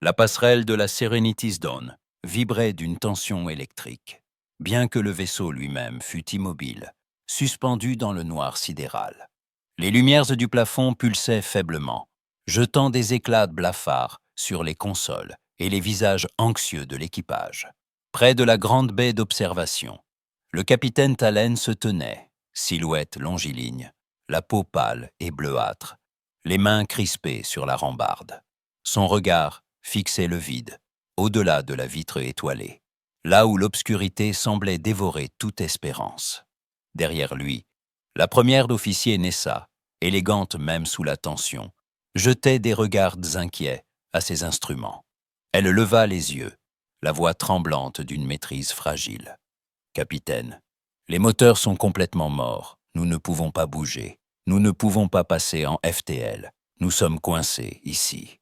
La passerelle de la Serenity's Dawn vibrait d'une tension électrique, bien que le vaisseau lui-même fût immobile, suspendu dans le noir sidéral. Les lumières du plafond pulsaient faiblement, jetant des éclats blafards sur les consoles et les visages anxieux de l'équipage. Près de la grande baie d'observation, le capitaine Talen se tenait, silhouette longiligne, la peau pâle et bleuâtre, les mains crispées sur la rambarde. Son regard fixait le vide, au-delà de la vitre étoilée, là où l'obscurité semblait dévorer toute espérance. Derrière lui, la première d'officier Nessa, élégante même sous la tension, jetait des regards inquiets à ses instruments. Elle leva les yeux, la voix tremblante d'une maîtrise fragile. « Capitaine, les moteurs sont complètement morts. Nous ne pouvons pas bouger. Nous ne pouvons pas passer en FTL. Nous sommes coincés ici. »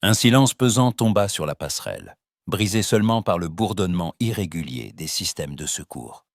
Un silence pesant tomba sur la passerelle, brisé seulement par le bourdonnement irrégulier des systèmes de secours.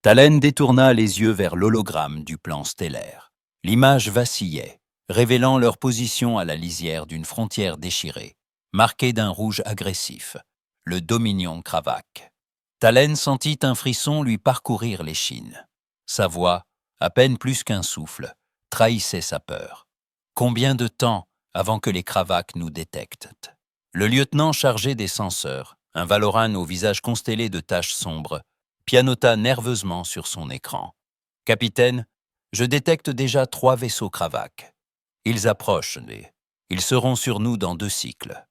Talen détourna les yeux vers l'hologramme du plan stellaire. L'image vacillait, révélant leur position à la lisière d'une frontière déchirée, marquée d'un rouge agressif, le Dominion Kravak. Talen sentit un frisson lui parcourir l'échine. Sa voix, à peine plus qu'un souffle, trahissait sa peur. Combien de temps avant que les Kravaks nous détectent? Le lieutenant chargé des senseurs, un Valoran au visage constellé de taches sombres, pianota nerveusement sur son écran. « Capitaine, je détecte déjà 3 vaisseaux Kravak. Ils approchent, mais ils seront sur nous dans 2 cycles. »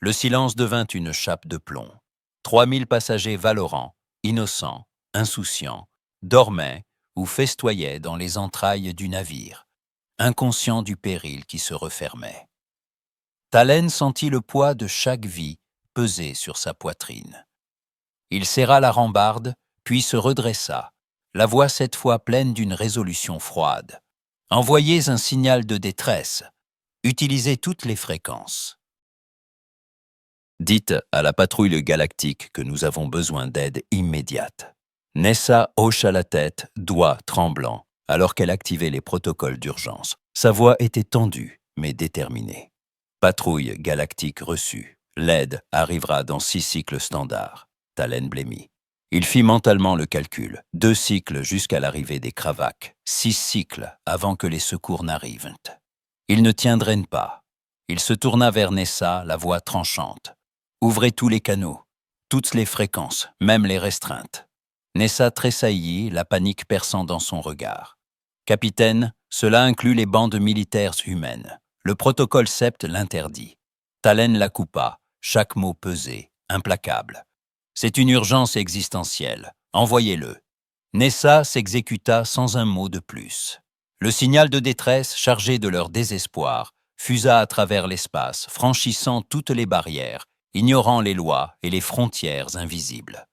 Le silence devint une chape de plomb. 3000 passagers valorants, innocents, insouciants, dormaient ou festoyaient dans les entrailles du navire, inconscients du péril qui se refermait. Talen sentit le poids de chaque vie peser sur sa poitrine. Il serra la rambarde, puis se redressa, la voix cette fois pleine d'une résolution froide. « Envoyez un signal de détresse. Utilisez toutes les fréquences. Dites à la patrouille galactique que nous avons besoin d'aide immédiate. » Nessa hocha la tête, doigts tremblants, alors qu'elle activait les protocoles d'urgence. Sa voix était tendue, mais déterminée. « Patrouille galactique reçue. L'aide arrivera dans 6 cycles standards. » Talen blêmit. Il fit mentalement le calcul. 2 cycles jusqu'à l'arrivée des Kravaks. 6 cycles avant que les secours n'arrivent. Il ne tiendrait pas. Il se tourna vers Nessa, la voix tranchante. « Ouvrez tous les canaux, toutes les fréquences, même les restreintes. » Nessa tressaillit, la panique perçant dans son regard. « Capitaine, cela inclut les bandes militaires humaines. Le protocole Sept l'interdit. » Talen la coupa, chaque mot pesé, implacable. « C'est une urgence existentielle. Envoyez-le. » Nessa s'exécuta sans un mot de plus. Le signal de détresse, chargé de leur désespoir, fusa à travers l'espace, franchissant toutes les barrières, ignorant les lois et les frontières invisibles.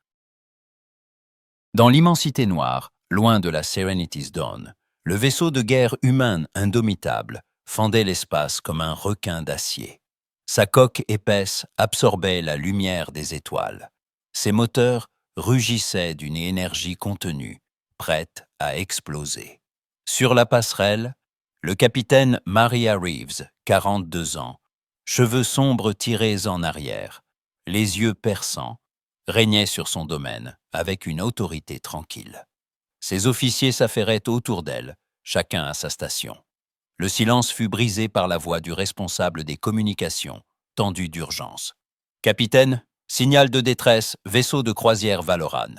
Dans l'immensité noire, loin de la Serenity's Dawn, le vaisseau de guerre humain indomitable fendait l'espace comme un requin d'acier. Sa coque épaisse absorbait la lumière des étoiles. Ses moteurs rugissaient d'une énergie contenue, prête à exploser. Sur la passerelle, le capitaine Maria Reeves, 42 ans, cheveux sombres tirés en arrière, les yeux perçants, régnait sur son domaine avec une autorité tranquille. Ses officiers s'affairaient autour d'elle, chacun à sa station. Le silence fut brisé par la voix du responsable des communications, tendu d'urgence. « Capitaine, signal de détresse, vaisseau de croisière Valoran.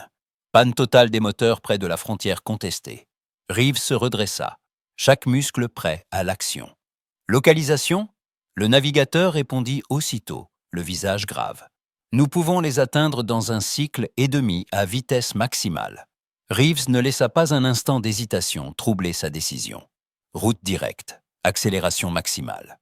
Panne totale des moteurs près de la frontière contestée. » Reeves se redressa, chaque muscle prêt à l'action. « Localisation ?» Le navigateur répondit aussitôt, le visage grave. « Nous pouvons les atteindre dans 1 cycle et demi à vitesse maximale. » Reeves ne laissa pas un instant d'hésitation troubler sa décision. Route directe, accélération maximale.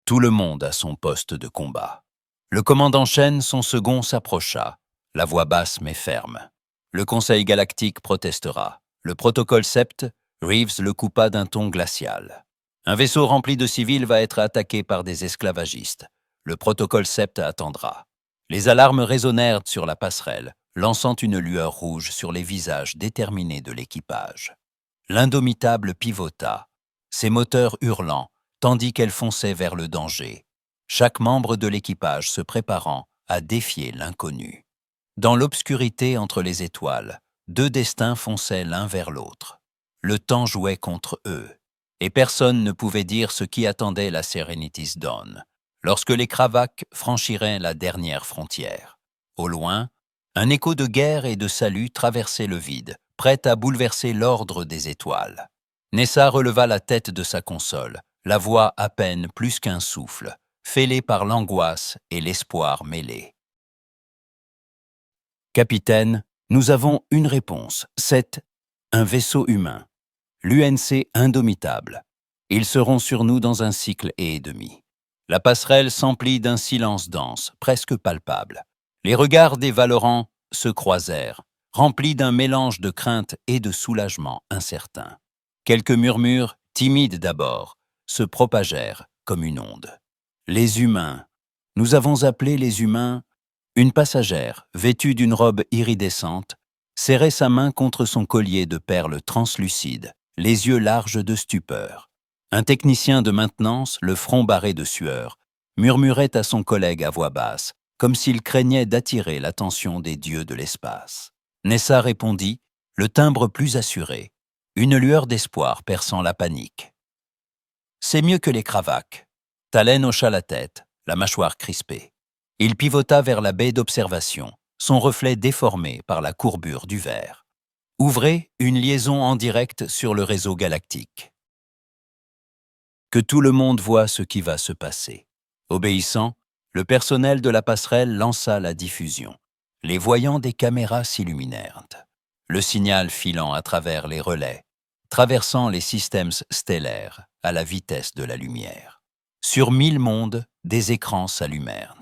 Tout le monde à son poste de combat. Le commandant Shen, son second, s'approcha, la voix basse mais ferme. Le Conseil galactique protestera. Le protocole Sept, Reeves le coupa d'un ton glacial. Un vaisseau rempli de civils va être attaqué par des esclavagistes. Le protocole Sept attendra. Les alarmes résonnèrent sur la passerelle, lançant une lueur rouge sur les visages déterminés de l'équipage. L'indomitable pivota, ses moteurs hurlant, tandis qu'elle fonçait vers le danger. chaque membre de l'équipage se préparant à défier l'inconnu. Dans l'obscurité entre les étoiles, deux destins fonçaient l'un vers l'autre. Le temps jouait contre eux, et personne ne pouvait dire ce qui attendait la Serenity's Dawn, lorsque les Kravaques franchiraient la dernière frontière. Au loin, un écho de guerre et de salut traversait le vide, prêt à bouleverser l'ordre des étoiles. Nessa releva la tête de sa console, la voix à peine plus qu'un souffle, fêlée par l'angoisse et l'espoir mêlés. Capitaine, nous avons une réponse. C'est un vaisseau humain. L'UNC Indomitable. Ils seront sur nous dans un cycle et demi. La passerelle s'emplit d'un silence dense, presque palpable. Les regards des Valorants se croisèrent, remplis d'un mélange de crainte et de soulagement incertain. Quelques murmures, timides d'abord, se propagèrent comme une onde. Les humains. Nous avons appelé les humains. Une passagère, vêtue d'une robe iridescente, serrait sa main contre son collier de perles translucides, les yeux larges de stupeur. Un technicien de maintenance, le front barré de sueur, murmurait à son collègue à voix basse, comme s'il craignait d'attirer l'attention des dieux de l'espace. Nessa répondit, le timbre plus assuré, une lueur d'espoir perçant la panique. « C'est mieux que les Kravaques. » Talen hocha la tête, la mâchoire crispée. Il pivota vers la baie d'observation, son reflet déformé par la courbure du verre. Ouvrez une liaison en direct sur le réseau galactique. Que tout le monde voit ce qui va se passer. Obéissant, le personnel de la passerelle lança la diffusion. Les voyants des caméras s'illuminèrent. Le signal filant à travers les relais, traversant les systèmes stellaires à la vitesse de la lumière. Sur 1000 mondes, des écrans s'allumèrent.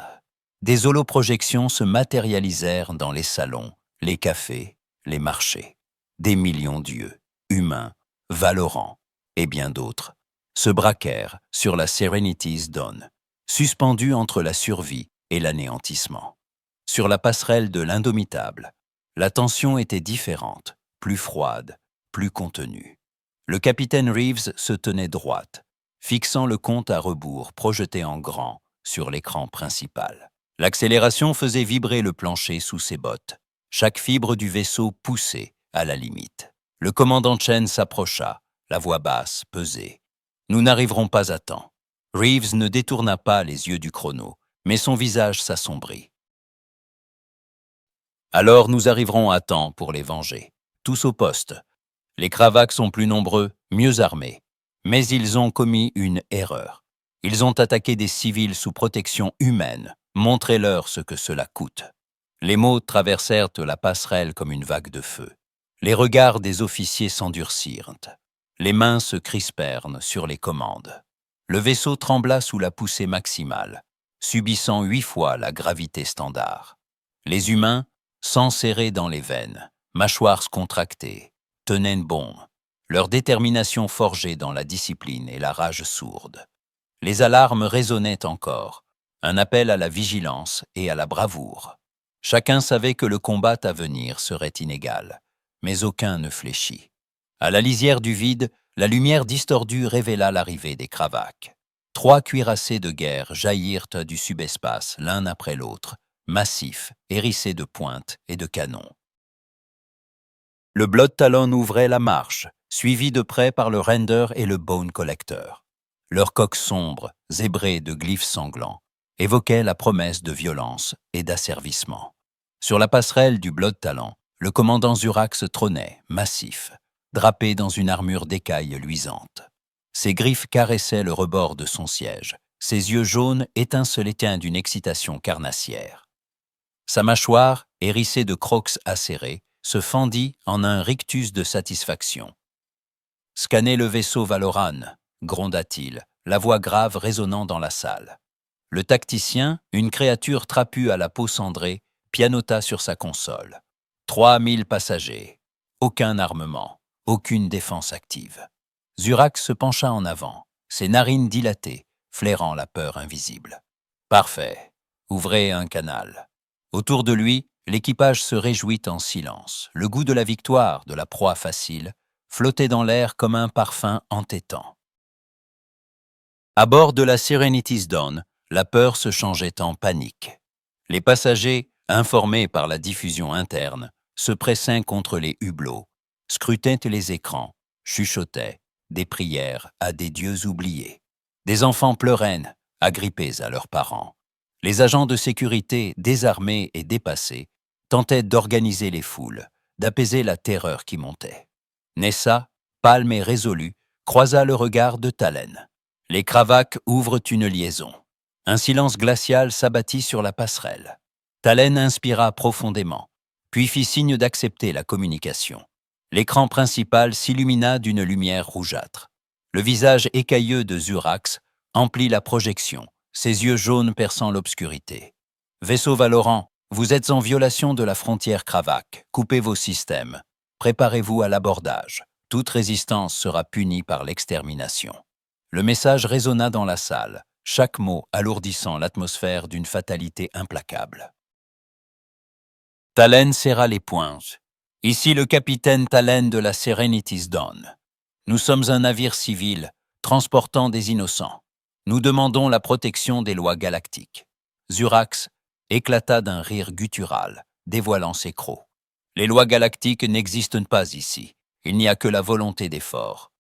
Des holoprojections se matérialisèrent dans les salons, les cafés, les marchés. Des millions d'yeux, humains, Valorants et bien d'autres, se braquèrent sur la Serenity's Dawn, suspendue entre la survie et l'anéantissement. Sur la passerelle de l'Indomitable, la tension était différente, plus froide, plus contenue. Le capitaine Reeves se tenait droite, fixant le compte à rebours projeté en grand sur l'écran principal. L'accélération faisait vibrer le plancher sous ses bottes. Chaque fibre du vaisseau poussait à la limite. Le commandant Chen s'approcha, la voix basse, pesée. « Nous n'arriverons pas à temps. » Reeves ne détourna pas les yeux du chrono, mais son visage s'assombrit. « Alors nous arriverons à temps pour les venger. Tous au poste. Les Kravaques sont plus nombreux, mieux armés. Mais ils ont commis une erreur. Ils ont attaqué des civils sous protection humaine. Montrez-leur ce que cela coûte. » Les mots traversèrent la passerelle comme une vague de feu. Les regards des officiers s'endurcirent. Les mains se crispèrent sur les commandes. Le vaisseau trembla sous la poussée maximale, subissant 8 fois la gravité standard. Les humains, sang serré dans les veines, mâchoires contractées, tenaient bon, leur détermination forgée dans la discipline et la rage sourde. Les alarmes résonnaient encore, un appel à la vigilance et à la bravoure. Chacun savait que le combat à venir serait inégal, mais aucun ne fléchit. À la lisière du vide, la lumière distordue révéla l'arrivée des Kravaques. 3 cuirassés de guerre jaillirent du subespace l'un après l'autre, massifs, hérissés de pointes et de canons. Le Blood Talon ouvrait la marche, suivi de près par le Render et le Bone Collector. Leurs coques sombres, zébrées de glyphes sanglants, évoquaient la promesse de violence et d'asservissement. Sur la passerelle du Blood Talon, le commandant Zurax trônait, massif, drapé dans une armure d'écailles luisantes. Ses griffes caressaient le rebord de son siège, ses yeux jaunes étincelaient d'une excitation carnassière. Sa mâchoire, hérissée de crocs acérés, se fendit en un rictus de satisfaction. « Scannez le vaisseau Valoran », gronda-t-il, la voix grave résonnant dans la salle. Le tacticien, une créature trapue à la peau cendrée, pianota sur sa console. 3000 passagers. Aucun armement, aucune défense active. Zurax se pencha en avant, ses narines dilatées, flairant la peur invisible. Parfait. Ouvrez un canal. Autour de lui, l'équipage se réjouit en silence. Le goût de la victoire, de la proie facile, flottait dans l'air comme un parfum entêtant. À bord de la Serenity's Dawn, La peur se changeait en panique. Les passagers, informés par la diffusion interne, se pressaient contre les hublots, scrutaient les écrans, chuchotaient des prières à des dieux oubliés. Des enfants pleuraient, agrippés à leurs parents. Les agents de sécurité, désarmés et dépassés, tentaient d'organiser les foules, d'apaiser la terreur qui montait. Nessa, pâle mais résolue, croisa le regard de Talen. Les Kravaques ouvrent une liaison. Un silence glacial s'abattit sur la passerelle. Talen inspira profondément, puis fit signe d'accepter la communication. L'écran principal s'illumina d'une lumière rougeâtre. Le visage écailleux de Zurax emplit la projection, ses yeux jaunes perçant l'obscurité. « Vaisseau Valorant, vous êtes en violation de la frontière Kravaque. Coupez vos systèmes. Préparez-vous à l'abordage. Toute résistance sera punie par l'extermination. » Le message résonna dans la salle, chaque mot alourdissant l'atmosphère d'une fatalité implacable. Talen serra les poings. « Ici le capitaine Talen de la Serenity's Dawn. Nous sommes un navire civil, transportant des innocents. Nous demandons la protection des lois galactiques. » Zurax éclata d'un rire guttural, dévoilant ses crocs. « Les lois galactiques n'existent pas ici. Il n'y a que la volonté des forts. »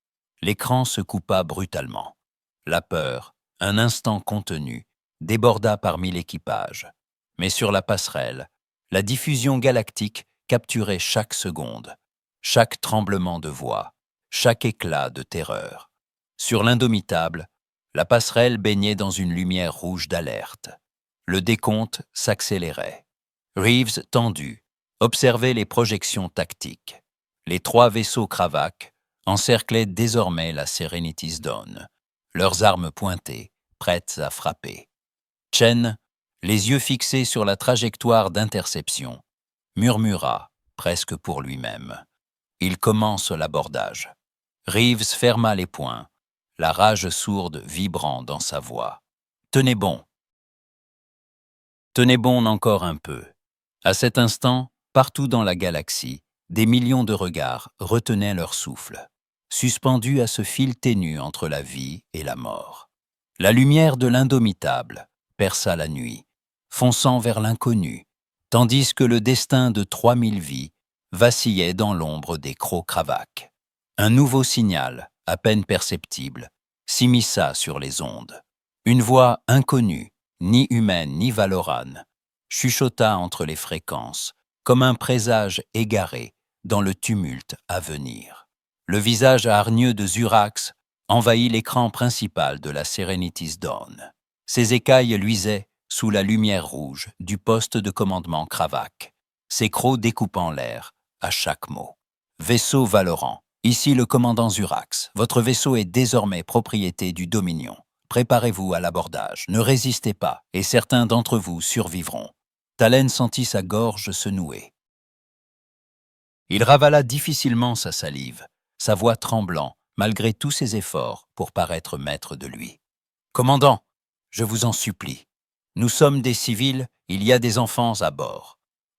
L'écran se coupa brutalement. La peur, un instant contenue, déborda parmi l'équipage. Mais sur la passerelle, la diffusion galactique capturait chaque seconde, chaque tremblement de voix, chaque éclat de terreur. Sur l'Indomitable, la passerelle baignait dans une lumière rouge d'alerte. Le décompte s'accélérait. Reeves, tendu, observait les projections tactiques. Les 3 vaisseaux Kravaques encerclaient désormais la Serenity's Dawn, leurs armes pointées, prêtes à frapper. Chen, les yeux fixés sur la trajectoire d'interception, murmura, presque pour lui-même. « Il commence l'abordage. » Reeves ferma les poings, la rage sourde vibrant dans sa voix. « Tenez bon. Tenez bon encore un peu. » À cet instant, partout dans la galaxie, des millions de regards retenaient leur souffle, suspendus à ce fil ténu entre la vie et la mort. La lumière de l'Indomitable perça la nuit, fonçant vers l'inconnu, tandis que le destin de 3000 vies vacillait dans l'ombre des crocs Kravaques. Un nouveau signal, à peine perceptible, s'immisça sur les ondes. Une voix inconnue, ni humaine ni valorane, chuchota entre les fréquences, comme un présage égaré dans le tumulte à venir. Le visage hargneux de Zurax envahit l'écran principal de la Serenity's Dawn. Ses écailles luisaient sous la lumière rouge du poste de commandement Kravaque, ses crocs découpant l'air à chaque mot. « Vaisseau Valorant, ici le commandant Zurax. Votre vaisseau est désormais propriété du Dominion. Préparez-vous à l'abordage, ne résistez pas, et certains d'entre vous survivront. » Talen sentit sa gorge se nouer. Il ravala difficilement sa salive, sa voix tremblant, malgré tous ses efforts pour paraître maître de lui. « Commandant, je vous en supplie. Nous sommes des civils, il y a des enfants à bord. »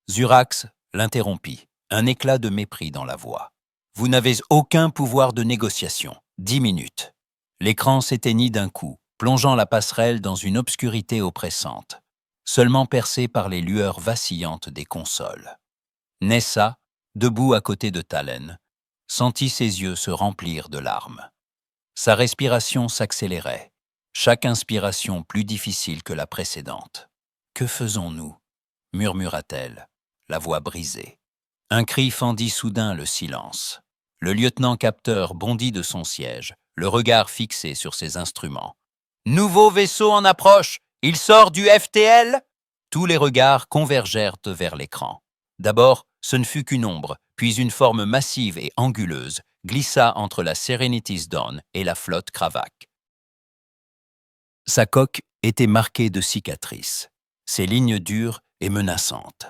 Zurax l'interrompit, un éclat de mépris dans la voix. « Vous n'avez aucun pouvoir de négociation. 10 minutes. » L'écran s'éteignit d'un coup, plongeant la passerelle dans une obscurité oppressante, seulement percée par les lueurs vacillantes des consoles. Nessa, debout à côté de Talen, sentit ses yeux se remplir de larmes. Sa respiration s'accélérait, chaque inspiration plus difficile que la précédente. « Que faisons-nous » murmura-t-elle, la voix brisée. Un cri fendit soudain le silence. Le lieutenant-capteur bondit de son siège, le regard fixé sur ses instruments. « Nouveau vaisseau en approche! Il sort du FTL ?» Tous les regards convergèrent vers l'écran. D'abord, ce ne fut qu'une ombre, puis une forme massive et anguleuse glissa entre la Serenity's Dawn et la flotte Kravaque. Sa coque était marquée de cicatrices, ses lignes dures et menaçantes.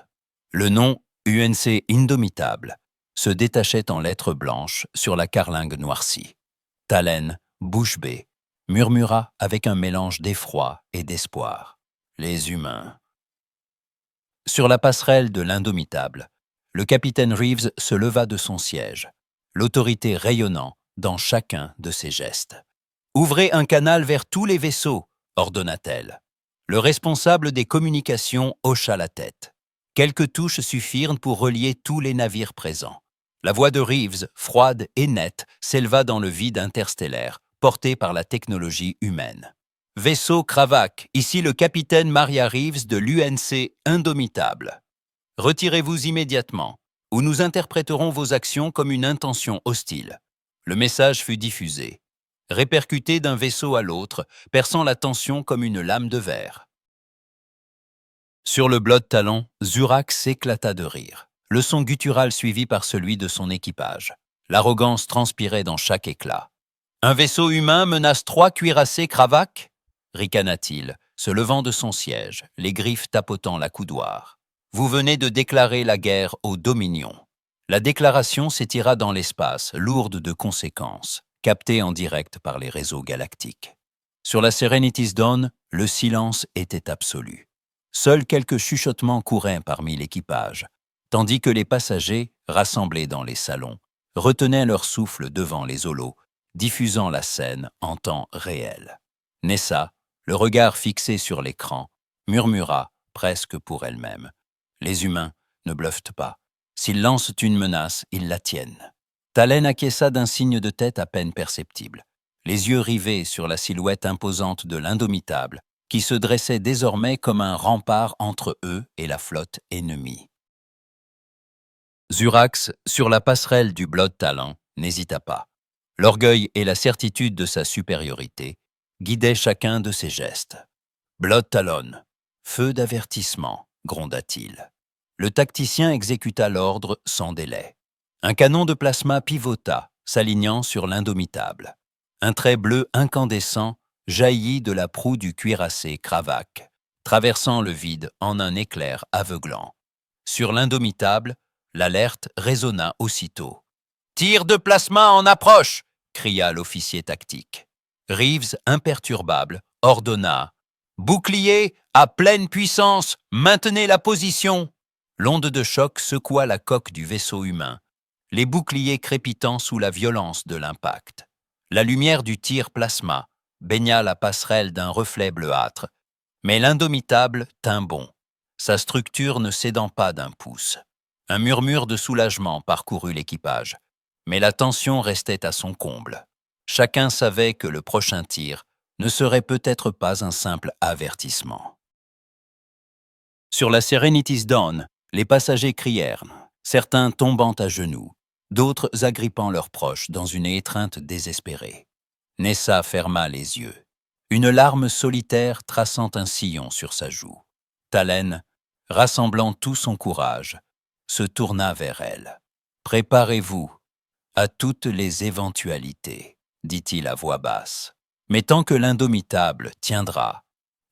Le nom UNC Indomitable se détachait en lettres blanches sur la carlingue noircie. Talen, bouche bée, murmura avec un mélange d'effroi et d'espoir. « Les humains. » Sur la passerelle de l'Indomitable, le capitaine Reeves se leva de son siège, l'autorité rayonnant dans chacun de ses gestes. « Ouvrez un canal vers tous les vaisseaux, » ordonna-t-elle. Le responsable des communications hocha la tête. Quelques touches suffirent pour relier tous les navires présents. La voix de Reeves, froide et nette, s'éleva dans le vide interstellaire, porté par la technologie humaine. Vaisseau Kravac, ici le capitaine Maria Reeves de l'UNC Indomitable. Retirez-vous immédiatement, ou nous interpréterons vos actions comme une intention hostile. Le message fut diffusé, répercuté d'un vaisseau à l'autre, perçant la tension comme une lame de verre. Sur le Blood Talon, Zurax éclata de rire, le son guttural suivi par celui de son équipage. L'arrogance transpirait dans chaque éclat. « Un vaisseau humain menace 3 cuirassés Kravac » ricana-t-il, se levant de son siège, les griffes tapotant la coudoir. « Vous venez de déclarer la guerre aux Dominions. » La déclaration s'étira dans l'espace, lourde de conséquences, captée en direct par les réseaux galactiques. Sur la Serenity's Dawn, le silence était absolu. Seuls quelques chuchotements couraient parmi l'équipage, tandis que les passagers, rassemblés dans les salons, retenaient leur souffle devant les holos, diffusant la scène en temps réel. Nessa, le regard fixé sur l'écran, murmura, presque pour elle-même. « Les humains ne bluffent pas. S'ils lancent une menace, ils la tiennent. » Talen acquiesça d'un signe de tête à peine perceptible, les yeux rivés sur la silhouette imposante de l'Indomitable, qui se dressait désormais comme un rempart entre eux et la flotte ennemie. Zurax, sur la passerelle du Blood Talon, n'hésita pas. L'orgueil et la certitude de sa supériorité guidaient chacun de ses gestes. « Blood Talon, feu d'avertissement », gronda-t-il. Le tacticien exécuta l'ordre sans délai. Un canon de plasma pivota, s'alignant sur l'Indomitable. Un trait bleu incandescent jaillit de la proue du cuirassé Kravac, traversant le vide en un éclair aveuglant. Sur l'Indomitable, l'alerte résonna aussitôt. « Tir de plasma en approche !» cria l'officier tactique. Reeves, imperturbable, ordonna « Bouclier à pleine puissance, maintenez la position !» L'onde de choc secoua la coque du vaisseau humain, les boucliers crépitant sous la violence de l'impact. La lumière du tir plasma baigna la passerelle d'un reflet bleuâtre, mais l'Indomitable tint bon, sa structure ne cédant pas d'un pouce. Un murmure de soulagement parcourut l'équipage, mais la tension restait à son comble. Chacun savait que le prochain tir ne serait peut-être pas un simple avertissement. Sur la Serenity's Dawn, les passagers crièrent, certains tombant à genoux, d'autres agrippant leurs proches dans une étreinte désespérée. Nessa ferma les yeux, une larme solitaire traçant un sillon sur sa joue. Talen, rassemblant tout son courage, se tourna vers elle. « Préparez-vous à toutes les éventualités, » dit-il à voix basse. « Mais tant que l'Indomitable tiendra,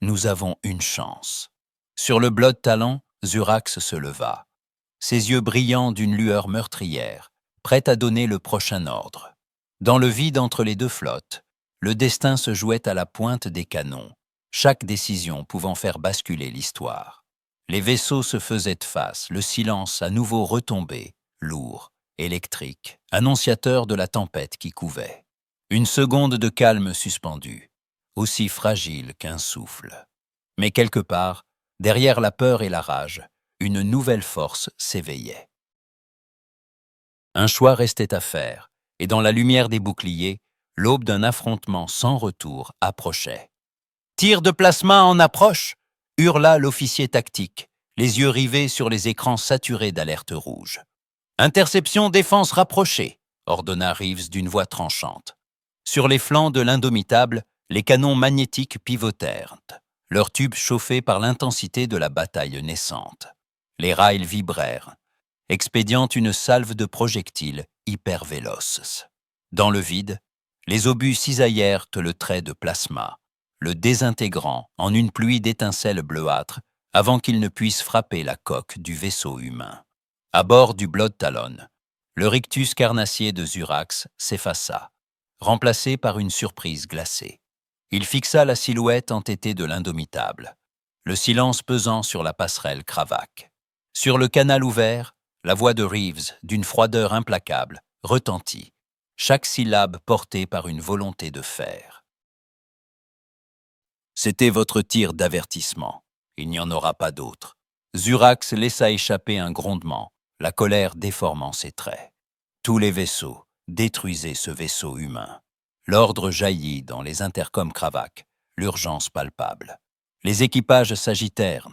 nous avons une chance. » Sur le Blood Talon, Zurax se leva, ses yeux brillants d'une lueur meurtrière, prêt à donner le prochain ordre. Dans le vide entre les deux flottes, le destin se jouait à la pointe des canons, chaque décision pouvant faire basculer l'histoire. Les vaisseaux se faisaient face, le silence à nouveau retombé, lourd, électrique, annonciateur de la tempête qui couvait. Une seconde de calme suspendu, aussi fragile qu'un souffle. Mais quelque part, derrière la peur et la rage, une nouvelle force s'éveillait. Un choix restait à faire, et dans la lumière des boucliers, l'aube d'un affrontement sans retour approchait. « Tir de plasma en approche !» hurla l'officier tactique, les yeux rivés sur les écrans saturés d'alertes rouges. « Interception défense rapprochée !» ordonna Reeves d'une voix tranchante. Sur les flancs de l'Indomitable, les canons magnétiques pivotèrent, leurs tubes chauffés par l'intensité de la bataille naissante. Les rails vibrèrent, expédiant une salve de projectiles hypervéloces. Dans le vide, les obus cisaillèrent le trait de plasma, le désintégrant en une pluie d'étincelles bleuâtres avant qu'il ne puisse frapper la coque du vaisseau humain. À bord du Blood Talon, le rictus carnassier de Zurax s'effaça, remplacé par une surprise glacée. Il fixa la silhouette entêtée de l'Indomitable, le silence pesant sur la passerelle Kravac. Sur le canal ouvert, la voix de Reeves, d'une froideur implacable, retentit, chaque syllabe portée par une volonté de fer. C'était votre tir d'avertissement. Il n'y en aura pas d'autre. Zurax laissa échapper un grondement, la colère déformant ses traits. Tous les vaisseaux, détruisez ce vaisseau humain. L'ordre jaillit dans les intercoms Kravac, l'urgence palpable. Les équipages s'agitèrent,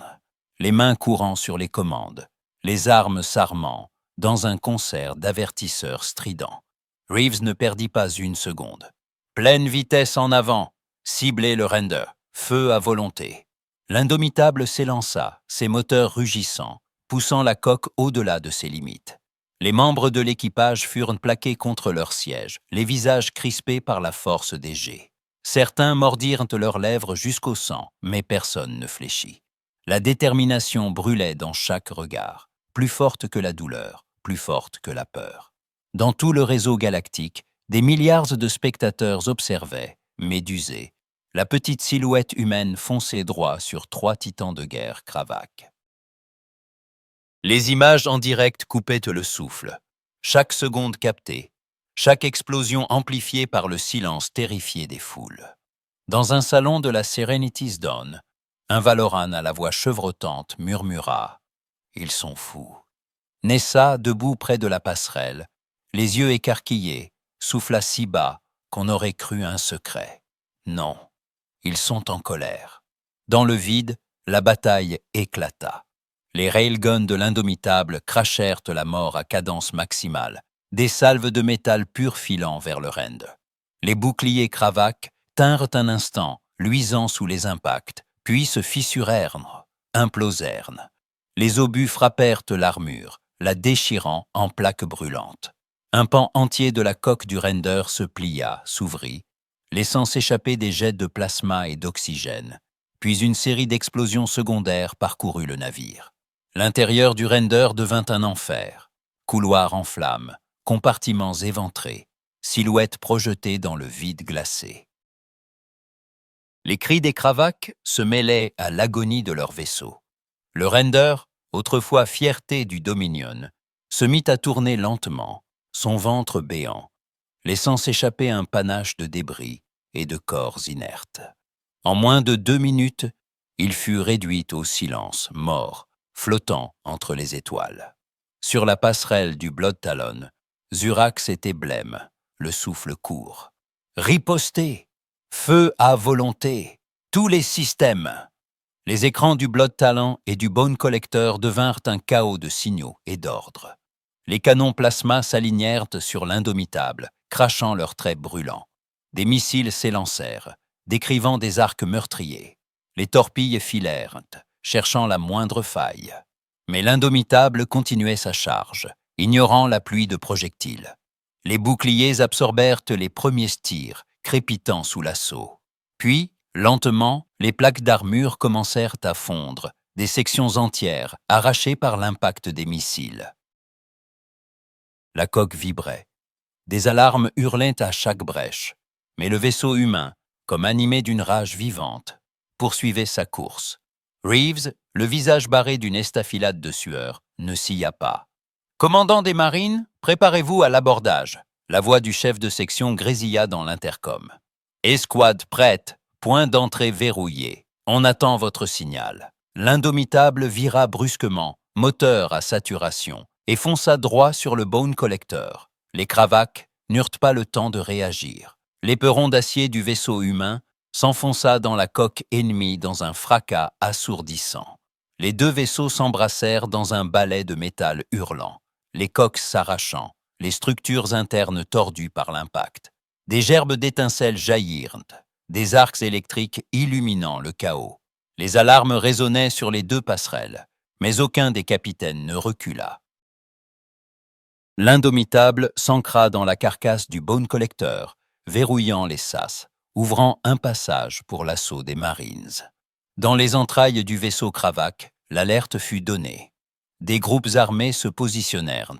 les mains courant sur les commandes, les armes s'armant, dans un concert d'avertisseurs stridents. Reeves ne perdit pas une seconde. Pleine vitesse en avant, ciblez le render, feu à volonté. L'indomitable s'élança, ses moteurs rugissants, poussant la coque au-delà de ses limites. Les membres de l'équipage furent plaqués contre leur siège, les visages crispés par la force des jets. Certains mordirent leurs lèvres jusqu'au sang, mais personne ne fléchit. La détermination brûlait dans chaque regard, plus forte que la douleur, plus forte que la peur. Dans tout le réseau galactique, des milliards de spectateurs observaient, médusés, la petite silhouette humaine foncer droit sur 3 titans de guerre Kravac. Les images en direct coupaient le souffle, chaque seconde captée, chaque explosion amplifiée par le silence terrifié des foules. Dans un salon de la Serenity's Dawn, un Valoran à la voix chevrotante murmura « Ils sont fous ». Nessa, debout près de la passerelle, les yeux écarquillés, souffla si bas qu'on aurait cru un secret. Non, ils sont en colère. Dans le vide, la bataille éclata. Les railguns de l'Indomitable crachèrent la mort à cadence maximale, des salves de métal pur filant vers le rend. Les boucliers Kravac tinrent un instant, luisant sous les impacts, puis se fissurèrent, implosèrent. Les obus frappèrent l'armure, la déchirant en plaques brûlantes. Un pan entier de la coque du render se plia, s'ouvrit, laissant s'échapper des jets de plasma et d'oxygène, puis une série d'explosions secondaires parcourut le navire. L'intérieur du render devint un enfer, couloirs en flammes, compartiments éventrés, silhouettes projetées dans le vide glacé. Les cris des Kravac se mêlaient à l'agonie de leur vaisseau. Le render, autrefois fierté du Dominion, se mit à tourner lentement, son ventre béant, laissant s'échapper un panache de débris et de corps inertes. En moins de 2 minutes, il fut réduit au silence, mort, flottant entre les étoiles. Sur la passerelle du Blood Talon, Zurax était blême, le souffle court. « Ripostez! Feu à volonté! Tous les systèmes !» Les écrans du Blood Talon et du Bone Collector devinrent un chaos de signaux et d'ordres. Les canons plasma s'alignèrent sur l'Indomitable, crachant leurs traits brûlants. Des missiles s'élancèrent, décrivant des arcs meurtriers. Les torpilles filèrent, cherchant la moindre faille. Mais l'Indomitable continuait sa charge, ignorant la pluie de projectiles. Les boucliers absorbèrent les premiers tirs, crépitant sous l'assaut. Puis, lentement, les plaques d'armure commencèrent à fondre, des sections entières, arrachées par l'impact des missiles. La coque vibrait. Des alarmes hurlaient à chaque brèche. Mais le vaisseau humain, comme animé d'une rage vivante, poursuivait sa course. Reeves, le visage barré d'une estafilade de sueur, ne scia pas. « Commandant des marines, préparez-vous à l'abordage !» La voix du chef de section grésilla dans l'intercom. « Escouade prête, point d'entrée verrouillé. On attend votre signal. » L'Indomitable vira brusquement, moteur à saturation, et fonça droit sur le Bone Collector. Les Kravac n'eurent pas le temps de réagir. L'éperon d'acier du vaisseau humain s'enfonça dans la coque ennemie dans un fracas assourdissant. Les 2 vaisseaux s'embrassèrent dans un balai de métal hurlant, les coques s'arrachant, les structures internes tordues par l'impact. Des gerbes d'étincelles jaillirent, des arcs électriques illuminant le chaos. Les alarmes résonnaient sur les 2 passerelles, mais aucun des capitaines ne recula. L'Indomitable s'ancra dans la carcasse du Bone Collector, verrouillant les sas, ouvrant un passage pour l'assaut des Marines. Dans les entrailles du vaisseau Kravac, l'alerte fut donnée. Des groupes armés se positionnèrent,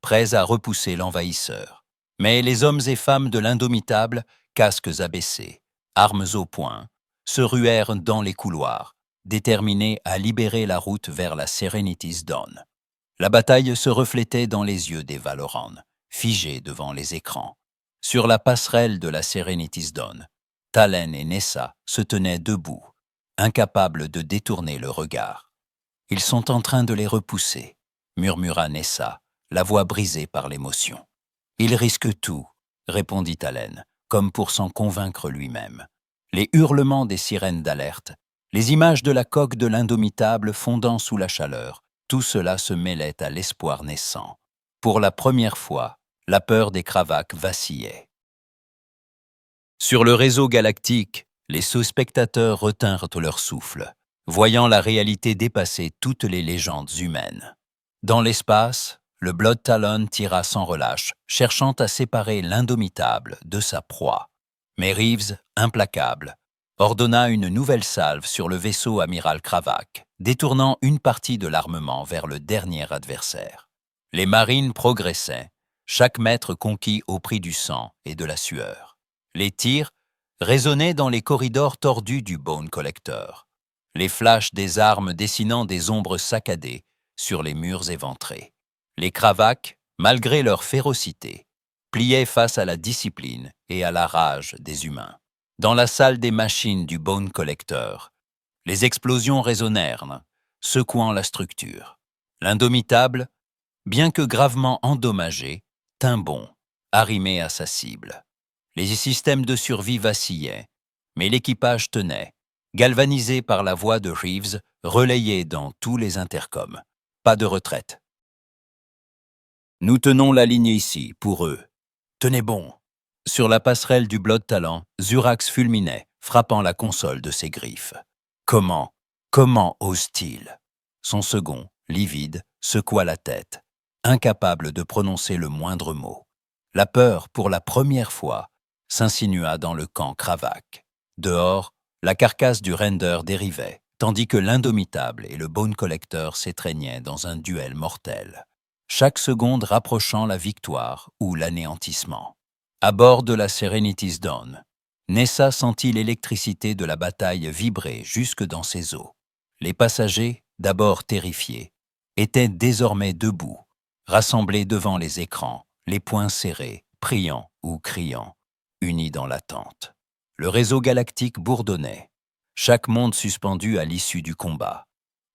prêts à repousser l'envahisseur. Mais les hommes et femmes de l'Indomitable, casques abaissés, armes au poing, se ruèrent dans les couloirs, déterminés à libérer la route vers la Serenity's Dawn. La bataille se reflétait dans les yeux des Valoran, figés devant les écrans. Sur la passerelle de la Serenity's Dawn, Talen et Nessa se tenaient debout, incapables de détourner le regard. « Ils sont en train de les repousser », murmura Nessa, la voix brisée par l'émotion. « Ils risquent tout », répondit Talen, comme pour s'en convaincre lui-même. Les hurlements des sirènes d'alerte, les images de la coque de l'Indomitable fondant sous la chaleur, tout cela se mêlait à l'espoir naissant. Pour la première fois, la peur des Kravaques vacillait. Sur le réseau galactique, les spectateurs retinrent leur souffle, voyant la réalité dépasser toutes les légendes humaines. Dans l'espace, le Blood Talon tira sans relâche, cherchant à séparer l'Indomitable de sa proie. Mais Reeves, implacable, ordonna une nouvelle salve sur le vaisseau amiral Kravak, détournant une partie de l'armement vers le dernier adversaire. Les marines progressaient, chaque mètre conquis au prix du sang et de la sueur. Les tirs résonnaient dans les corridors tordus du Bone Collector, les flashs des armes dessinant des ombres saccadées sur les murs éventrés. Les Kravaques, malgré leur férocité, pliaient face à la discipline et à la rage des humains. Dans la salle des machines du Bone Collector, les explosions résonnèrent, secouant la structure. L'Indomitable, bien que gravement endommagé, tint bon, arrimé à sa cible. Les systèmes de survie vacillaient, mais l'équipage tenait, galvanisé par la voix de Reeves, relayée dans tous les intercoms. Pas de retraite. Nous tenons la ligne ici, pour eux. Tenez bon. Sur la passerelle du Blood Talon, Zurax fulminait, frappant la console de ses griffes. Comment ose-t-il? Son second, livide, secoua la tête, incapable de prononcer le moindre mot. La peur, pour la première fois, s'insinua dans le camp Kravak. Dehors, la carcasse du Render dérivait, tandis que l'Indomitable et le Bone Collector s'étreignaient dans un duel mortel, chaque seconde rapprochant la victoire ou l'anéantissement. À bord de la Serenity's Dawn, Nessa sentit l'électricité de la bataille vibrer jusque dans ses os. Les passagers, d'abord terrifiés, étaient désormais debout, rassemblés devant les écrans, les poings serrés, priant ou criant, unis dans l'attente. Le réseau galactique bourdonnait, chaque monde suspendu à l'issue du combat.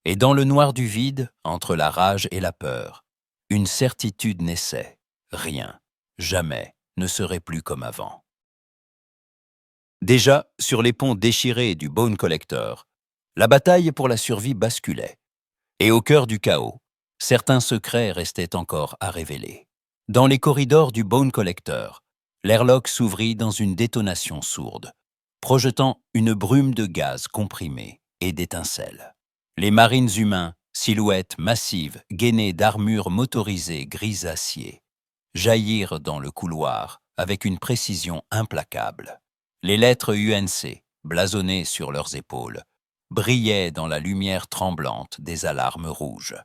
Et dans le noir du vide, entre la rage et la peur, une certitude naissait. Rien, jamais, ne serait plus comme avant. Déjà, sur les ponts déchirés du Bone Collector, la bataille pour la survie basculait. Et au cœur du chaos, certains secrets restaient encore à révéler. Dans les corridors du Bone Collector, l'airlock s'ouvrit dans une détonation sourde, projetant une brume de gaz comprimé et d'étincelles. Les marines humains, silhouettes massives gainées d'armures motorisées gris-acier, jaillirent dans le couloir avec une précision implacable. Les lettres UNC, blasonnées sur leurs épaules, brillaient dans la lumière tremblante des alarmes rouges.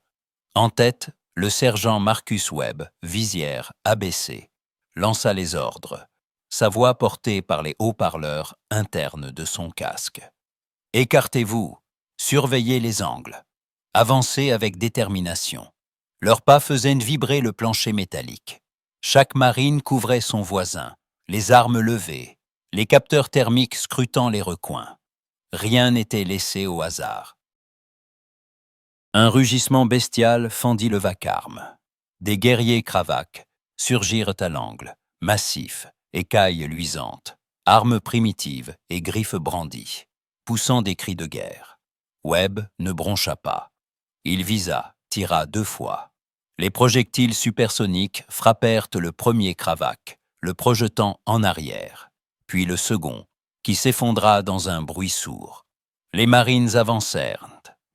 En tête, le sergent Marcus Webb, visière abaissée, lança les ordres, sa voix portée par les haut-parleurs internes de son casque. « Écartez-vous, surveillez les angles, avancez avec détermination. » Leurs pas faisaient vibrer le plancher métallique. Chaque marine couvrait son voisin, les armes levées, les capteurs thermiques scrutant les recoins. Rien n'était laissé au hasard. Un rugissement bestial fendit le vacarme. Des guerriers Kravak surgirent à l'angle, massifs, écailles luisantes, armes primitives et griffes brandies, poussant des cris de guerre. Webb ne broncha pas. Il visa, tira 2 fois. Les projectiles supersoniques frappèrent le premier Kravak, le projetant en arrière, puis le second, qui s'effondra dans un bruit sourd. Les marines avancèrent,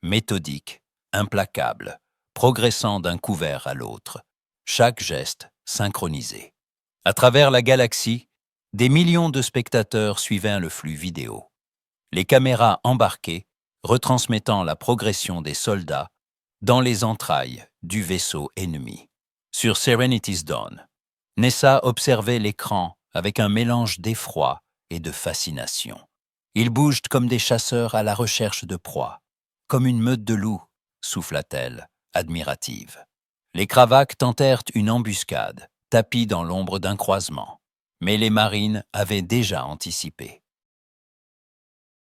méthodiques, implacables, progressant d'un couvert à l'autre, chaque geste synchronisé. À travers la galaxie, des millions de spectateurs suivaient le flux vidéo. Les caméras embarquées retransmettant la progression des soldats dans les entrailles du vaisseau ennemi. Sur Serenity's Dawn, Nessa observait l'écran avec un mélange d'effroi et de fascination. Ils bougent comme des chasseurs à la recherche de proies, comme une meute de loups, souffla-t-elle, admirative. Les Kravaks tentèrent une embuscade, tapis dans l'ombre d'un croisement, mais les marines avaient déjà anticipé.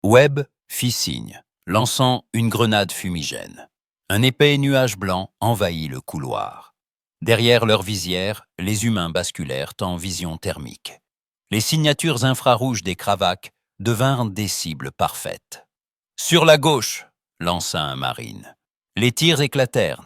Webb fit signe, lançant une grenade fumigène. Un épais nuage blanc envahit le couloir. Derrière leur visière, les humains basculèrent en vision thermique. Les signatures infrarouges des cravaques devinrent des cibles parfaites. « Sur la gauche !» lança un marine. Les tirs éclatèrent,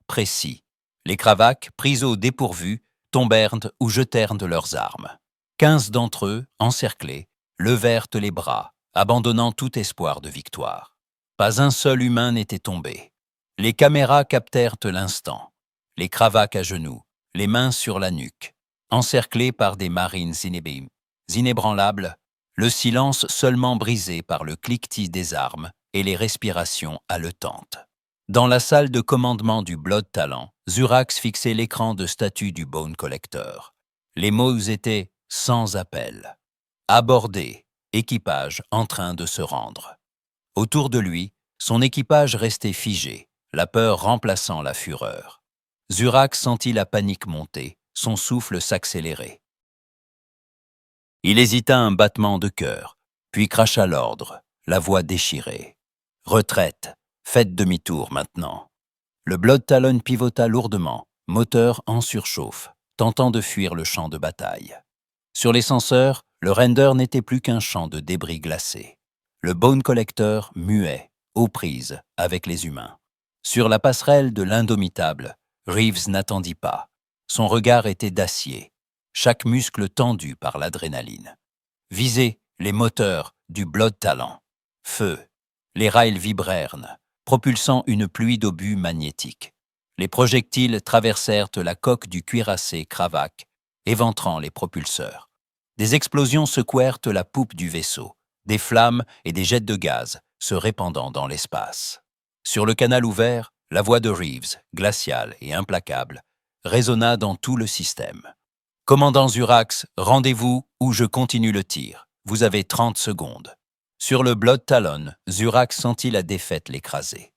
précis. Les cravaques, pris au dépourvu, tombèrent ou jetèrent leurs armes. 15 d'entre eux, encerclés, levèrent les bras, abandonnant tout espoir de victoire. Pas un seul humain n'était tombé. Les caméras captèrent l'instant. Les cravaques à genoux, les mains sur la nuque, encerclés par des marines inébranlables, le silence seulement brisé par le cliquetis des armes et les respirations haletantes. Dans la salle de commandement du Blood Talon, Zurax fixait l'écran de statut du Bone Collector. Les mots étaient sans appel. Abordé, équipage en train de se rendre. Autour de lui, son équipage restait figé, la peur remplaçant la fureur. Zurax sentit la panique monter, son souffle s'accélérer. Il hésita un battement de cœur, puis cracha l'ordre, la voix déchirée. « Retraite, faites demi-tour maintenant. » Le Blood Talon pivota lourdement, moteur en surchauffe, tentant de fuir le champ de bataille. Sur les senseurs, le render n'était plus qu'un champ de débris glacés. Le Bone Collector muet, aux prises avec les humains. Sur la passerelle de l'indomitable, Reeves n'attendit pas. Son regard était d'acier, chaque muscle tendu par l'adrénaline. Visez les moteurs du Blood Talon. Feu. Les rails vibrèrent, propulsant une pluie d'obus magnétiques. Les projectiles traversèrent la coque du cuirassé Cravaque, éventrant les propulseurs. Des explosions secouèrent la poupe du vaisseau, des flammes et des jets de gaz se répandant dans l'espace. Sur le canal ouvert, la voix de Reeves, glaciale et implacable, résonna dans tout le système. « Commandant Zurax, rendez-vous ou je continue le tir. Vous avez 30 secondes. » Sur le Blood Talon, Zurax sentit la défaite l'écraser.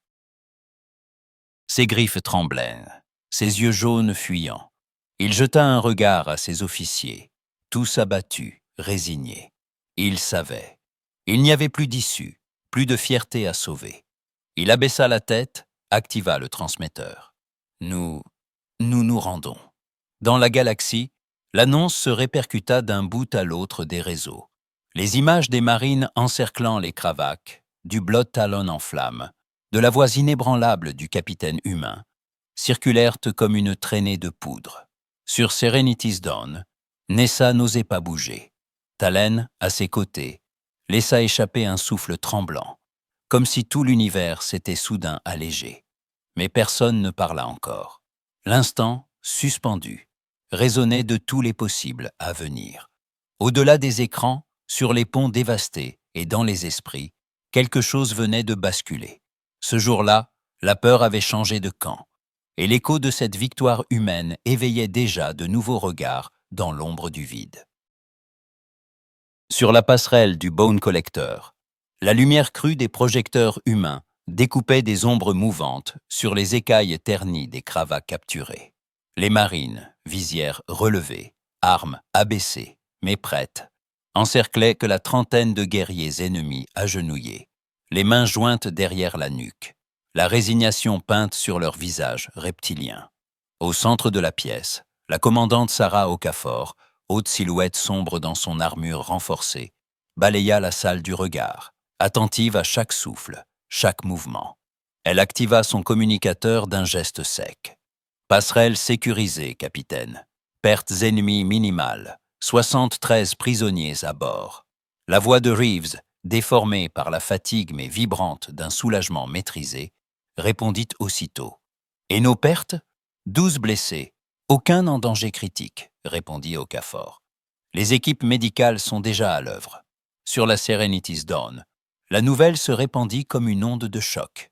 Ses griffes tremblèrent, ses yeux jaunes fuyants. Il jeta un regard à ses officiers, tous abattus, résignés. Il savait. Il n'y avait plus d'issue, plus de fierté à sauver. Il abaissa la tête, activa le transmetteur. Nous nous rendons. Dans la galaxie, l'annonce se répercuta d'un bout à l'autre des réseaux. Les images des marines encerclant les cravaques, du Blood Talon en flammes, de la voix inébranlable du capitaine humain, circulèrent comme une traînée de poudre. Sur Serenity's Dawn, Nessa n'osait pas bouger. Talen, à ses côtés, laissa échapper un souffle tremblant, comme si tout l'univers s'était soudain allégé. Mais personne ne parla encore. L'instant, suspendu, résonnait de tous les possibles à venir. Au-delà des écrans, sur les ponts dévastés et dans les esprits, quelque chose venait de basculer. Ce jour-là, la peur avait changé de camp, et l'écho de cette victoire humaine éveillait déjà de nouveaux regards dans l'ombre du vide. Sur la passerelle du Bone Collector, la lumière crue des projecteurs humains découpait des ombres mouvantes sur les écailles ternies des cravats capturés. Les marines, visières relevées, armes abaissées, mais prêtes, encerclaient que la trentaine de guerriers ennemis agenouillés, les mains jointes derrière la nuque, la résignation peinte sur leurs visages reptiliens. Au centre de la pièce, la commandante Sarah Okafor, haute silhouette sombre dans son armure renforcée, balaya la salle du regard, attentive à chaque souffle, chaque mouvement. Elle activa son communicateur d'un geste sec. « Passerelle sécurisée, capitaine. Pertes ennemies minimales. 73 prisonniers à bord. » La voix de Reeves, déformée par la fatigue mais vibrante d'un soulagement maîtrisé, répondit aussitôt. « Et nos pertes ? 12 blessés. Aucun en danger critique, » répondit Okafor. « Les équipes médicales sont déjà à l'œuvre. » Sur la Serenity's Dawn, la nouvelle se répandit comme une onde de choc.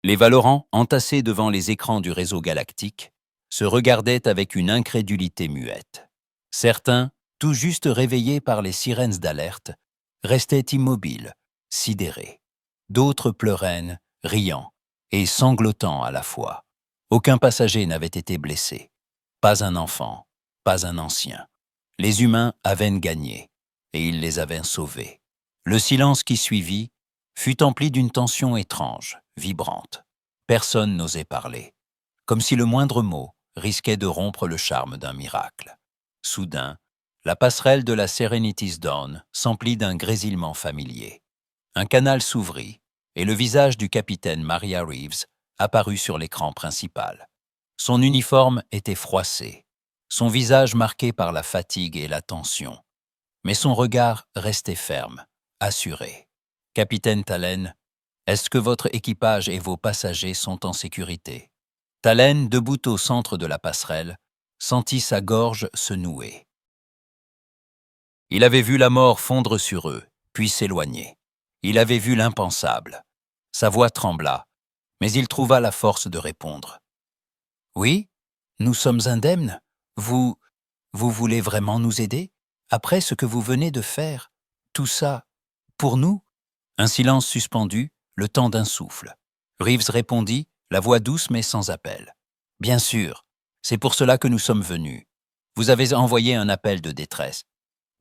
Les Valorants, entassés devant les écrans du réseau galactique, se regardaient avec une incrédulité muette. Certains, tout juste réveillés par les sirènes d'alerte, restaient immobiles, sidérés. D'autres pleuraient, riant et sanglotant à la fois. Aucun passager n'avait été blessé. Pas un enfant, pas un ancien. Les humains avaient gagné, et ils les avaient sauvés. Le silence qui suivit fut empli d'une tension étrange, vibrante. Personne n'osait parler, comme si le moindre mot risquait de rompre le charme d'un miracle. Soudain, la passerelle de la Serenity's Dawn s'emplit d'un grésillement familier. Un canal s'ouvrit et le visage du capitaine Maria Reeves apparut sur l'écran principal. Son uniforme était froissé, son visage marqué par la fatigue et la tension. Mais son regard restait ferme, assuré. « Capitaine Talen, est-ce que votre équipage et vos passagers sont en sécurité ?» Talen, debout au centre de la passerelle, sentit sa gorge se nouer. Il avait vu la mort fondre sur eux, puis s'éloigner. Il avait vu l'impensable. Sa voix trembla, mais il trouva la force de répondre. « Oui, nous sommes indemnes. Vous voulez vraiment nous aider? Après ce que vous venez de faire, tout ça, pour nous ?» Un silence suspendu, le temps d'un souffle. Reeves répondit, la voix douce mais sans appel. « Bien sûr, c'est pour cela que nous sommes venus. Vous avez envoyé un appel de détresse. »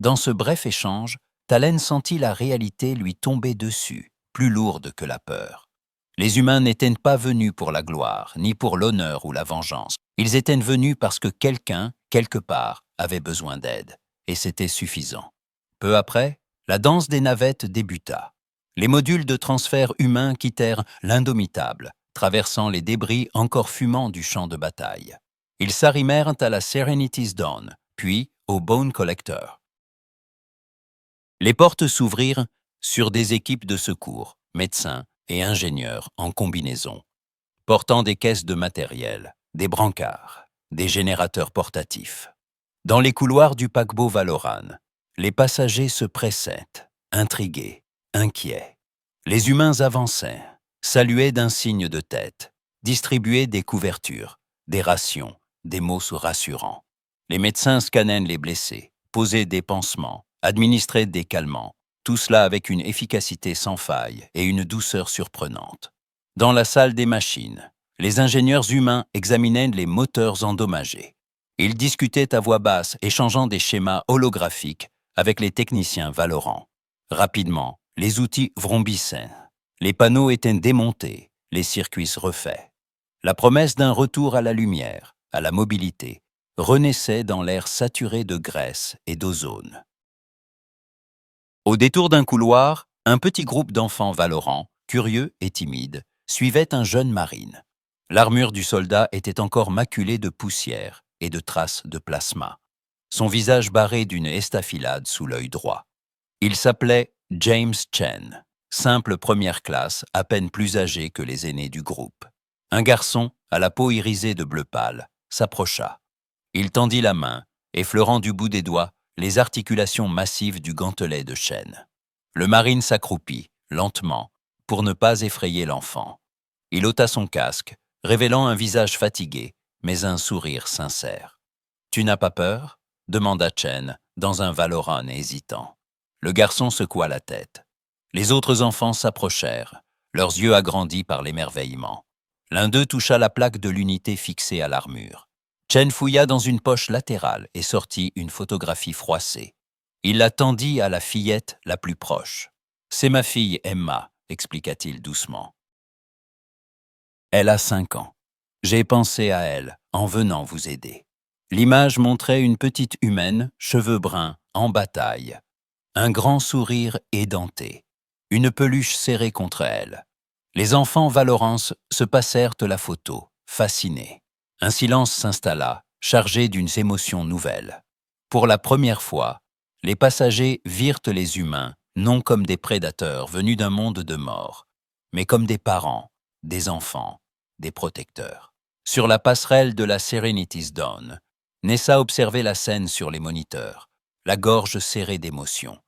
Dans ce bref échange, Talen sentit la réalité lui tomber dessus, plus lourde que la peur. Les humains n'étaient pas venus pour la gloire, ni pour l'honneur ou la vengeance. Ils étaient venus parce que quelqu'un, quelque part, avait besoin d'aide, et c'était suffisant. Peu après, la danse des navettes débuta. Les modules de transfert humains quittèrent l'Indomitable, traversant les débris encore fumants du champ de bataille. Ils s'arrimèrent à la Serenity's Dawn, puis au Bone Collector. Les portes s'ouvrirent sur des équipes de secours, médecins et ingénieurs en combinaison, portant des caisses de matériel, des brancards, des générateurs portatifs. Dans les couloirs du paquebot Valoran, les passagers se pressaient, intrigués, inquiets. Les humains avançaient, saluaient d'un signe de tête, distribuaient des couvertures, des rations, des mots rassurants. Les médecins scannaient les blessés, posaient des pansements, administraient des calmants, tout cela avec une efficacité sans faille et une douceur surprenante. Dans la salle des machines, les ingénieurs humains examinaient les moteurs endommagés. Ils discutaient à voix basse, échangeant des schémas holographiques avec les techniciens Valorant. Rapidement, les outils vrombissaient. Les panneaux étaient démontés, les circuits refaits. La promesse d'un retour à la lumière, à la mobilité, renaissait dans l'air saturé de graisse et d'ozone. Au détour d'un couloir, un petit groupe d'enfants Valorant, curieux et timides, suivait un jeune marine. L'armure du soldat était encore maculée de poussière et de traces de plasma, son visage barré d'une estafilade sous l'œil droit. Il s'appelait James Chen, simple première classe, à peine plus âgé que les aînés du groupe. Un garçon, à la peau irisée de bleu pâle, s'approcha. Il tendit la main, effleurant du bout des doigts les articulations massives du gantelet de chêne. Le marine s'accroupit, lentement, pour ne pas effrayer l'enfant. Il ôta son casque, révélant un visage fatigué, mais un sourire sincère. « Tu n'as pas peur ?» demanda Chen, dans un Valoran hésitant. Le garçon secoua la tête. Les autres enfants s'approchèrent, leurs yeux agrandis par l'émerveillement. L'un d'eux toucha la plaque de l'unité fixée à l'armure. Chen fouilla dans une poche latérale et sortit une photographie froissée. Il la tendit à la fillette la plus proche. « C'est ma fille Emma », expliqua-t-il doucement. « Elle a 5 ans. J'ai pensé à elle en venant vous aider. » L'image montrait une petite humaine, cheveux bruns, en bataille. Un grand sourire édenté, une peluche serrée contre elle. Les enfants Valorance se passèrent la photo, fascinés. Un silence s'installa, chargé d'une émotion nouvelle. Pour la première fois, les passagers virent les humains non comme des prédateurs venus d'un monde de mort, mais comme des parents, des enfants, des protecteurs. Sur la passerelle de la Serenity's Dawn, Nessa observait la scène sur les moniteurs, la gorge serrée d'émotion.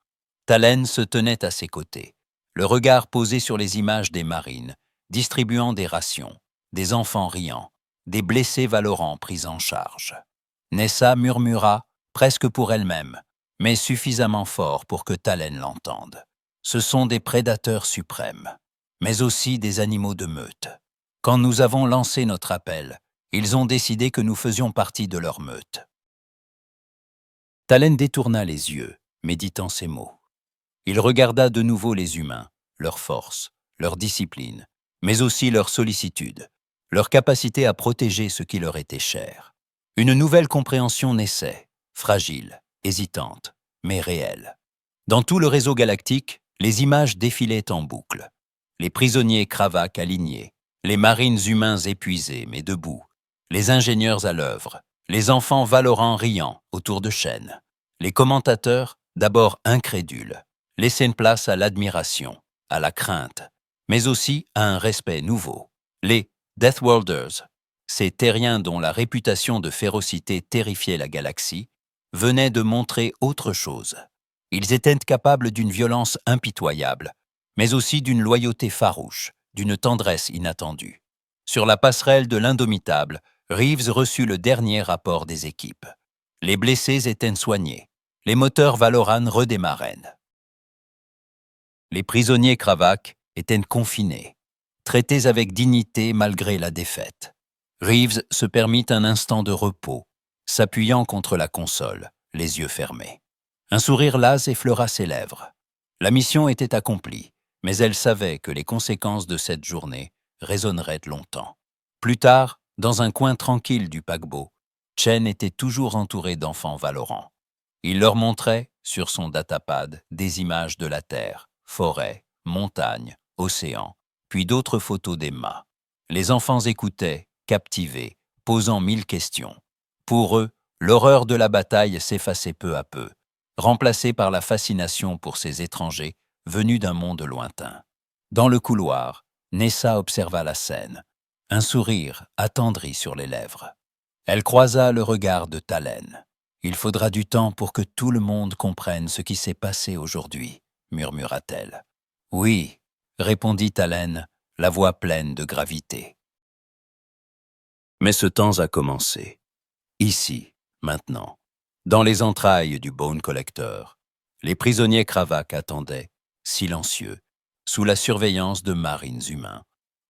Talen se tenait à ses côtés, le regard posé sur les images des marines, distribuant des rations, des enfants riant, des blessés Valorants pris en charge. Nessa murmura, presque pour elle-même, mais suffisamment fort pour que Talen l'entende. Ce sont des prédateurs suprêmes, mais aussi des animaux de meute. Quand nous avons lancé notre appel, ils ont décidé que nous faisions partie de leur meute. Talen détourna les yeux, méditant ces mots. Il regarda de nouveau les humains, leur force, leur discipline, mais aussi leur sollicitude, leur capacité à protéger ce qui leur était cher. Une nouvelle compréhension naissait, fragile, hésitante, mais réelle. Dans tout le réseau galactique, les images défilaient en boucle. Les prisonniers Kravac alignés, les marines humains épuisés mais debout, les ingénieurs à l'œuvre, les enfants valorants riant autour de chaînes, les commentateurs, d'abord incrédules, laissaient une place à l'admiration, à la crainte, mais aussi à un respect nouveau. Les Deathworlders, ces terriens dont la réputation de férocité terrifiait la galaxie, venaient de montrer autre chose. Ils étaient capables d'une violence impitoyable, mais aussi d'une loyauté farouche, d'une tendresse inattendue. Sur la passerelle de l'Indomitable, Reeves reçut le dernier rapport des équipes. Les blessés étaient soignés. Les moteurs Valoran redémarraient. Les prisonniers Kravac étaient confinés, traités avec dignité malgré la défaite. Reeves se permit un instant de repos, s'appuyant contre la console, les yeux fermés. Un sourire las effleura ses lèvres. La mission était accomplie, mais elle savait que les conséquences de cette journée résonneraient longtemps. Plus tard, dans un coin tranquille du paquebot, Chen était toujours entouré d'enfants valorants. Il leur montrait, sur son datapad, des images de la Terre, forêts, montagnes, océans, puis d'autres photos d'Emma. Les enfants écoutaient, captivés, posant 1000 questions. Pour eux, l'horreur de la bataille s'effaçait peu à peu, remplacée par la fascination pour ces étrangers venus d'un monde lointain. Dans le couloir, Nessa observa la scène, un sourire attendri sur les lèvres. Elle croisa le regard de Talen. « Il faudra du temps pour que tout le monde comprenne ce qui s'est passé aujourd'hui », murmura-t-elle. « Oui », répondit Talen, la voix pleine de gravité. Mais ce temps a commencé. Ici, maintenant, dans les entrailles du Bone Collector, les prisonniers Kravac attendaient, silencieux, sous la surveillance de marines humains.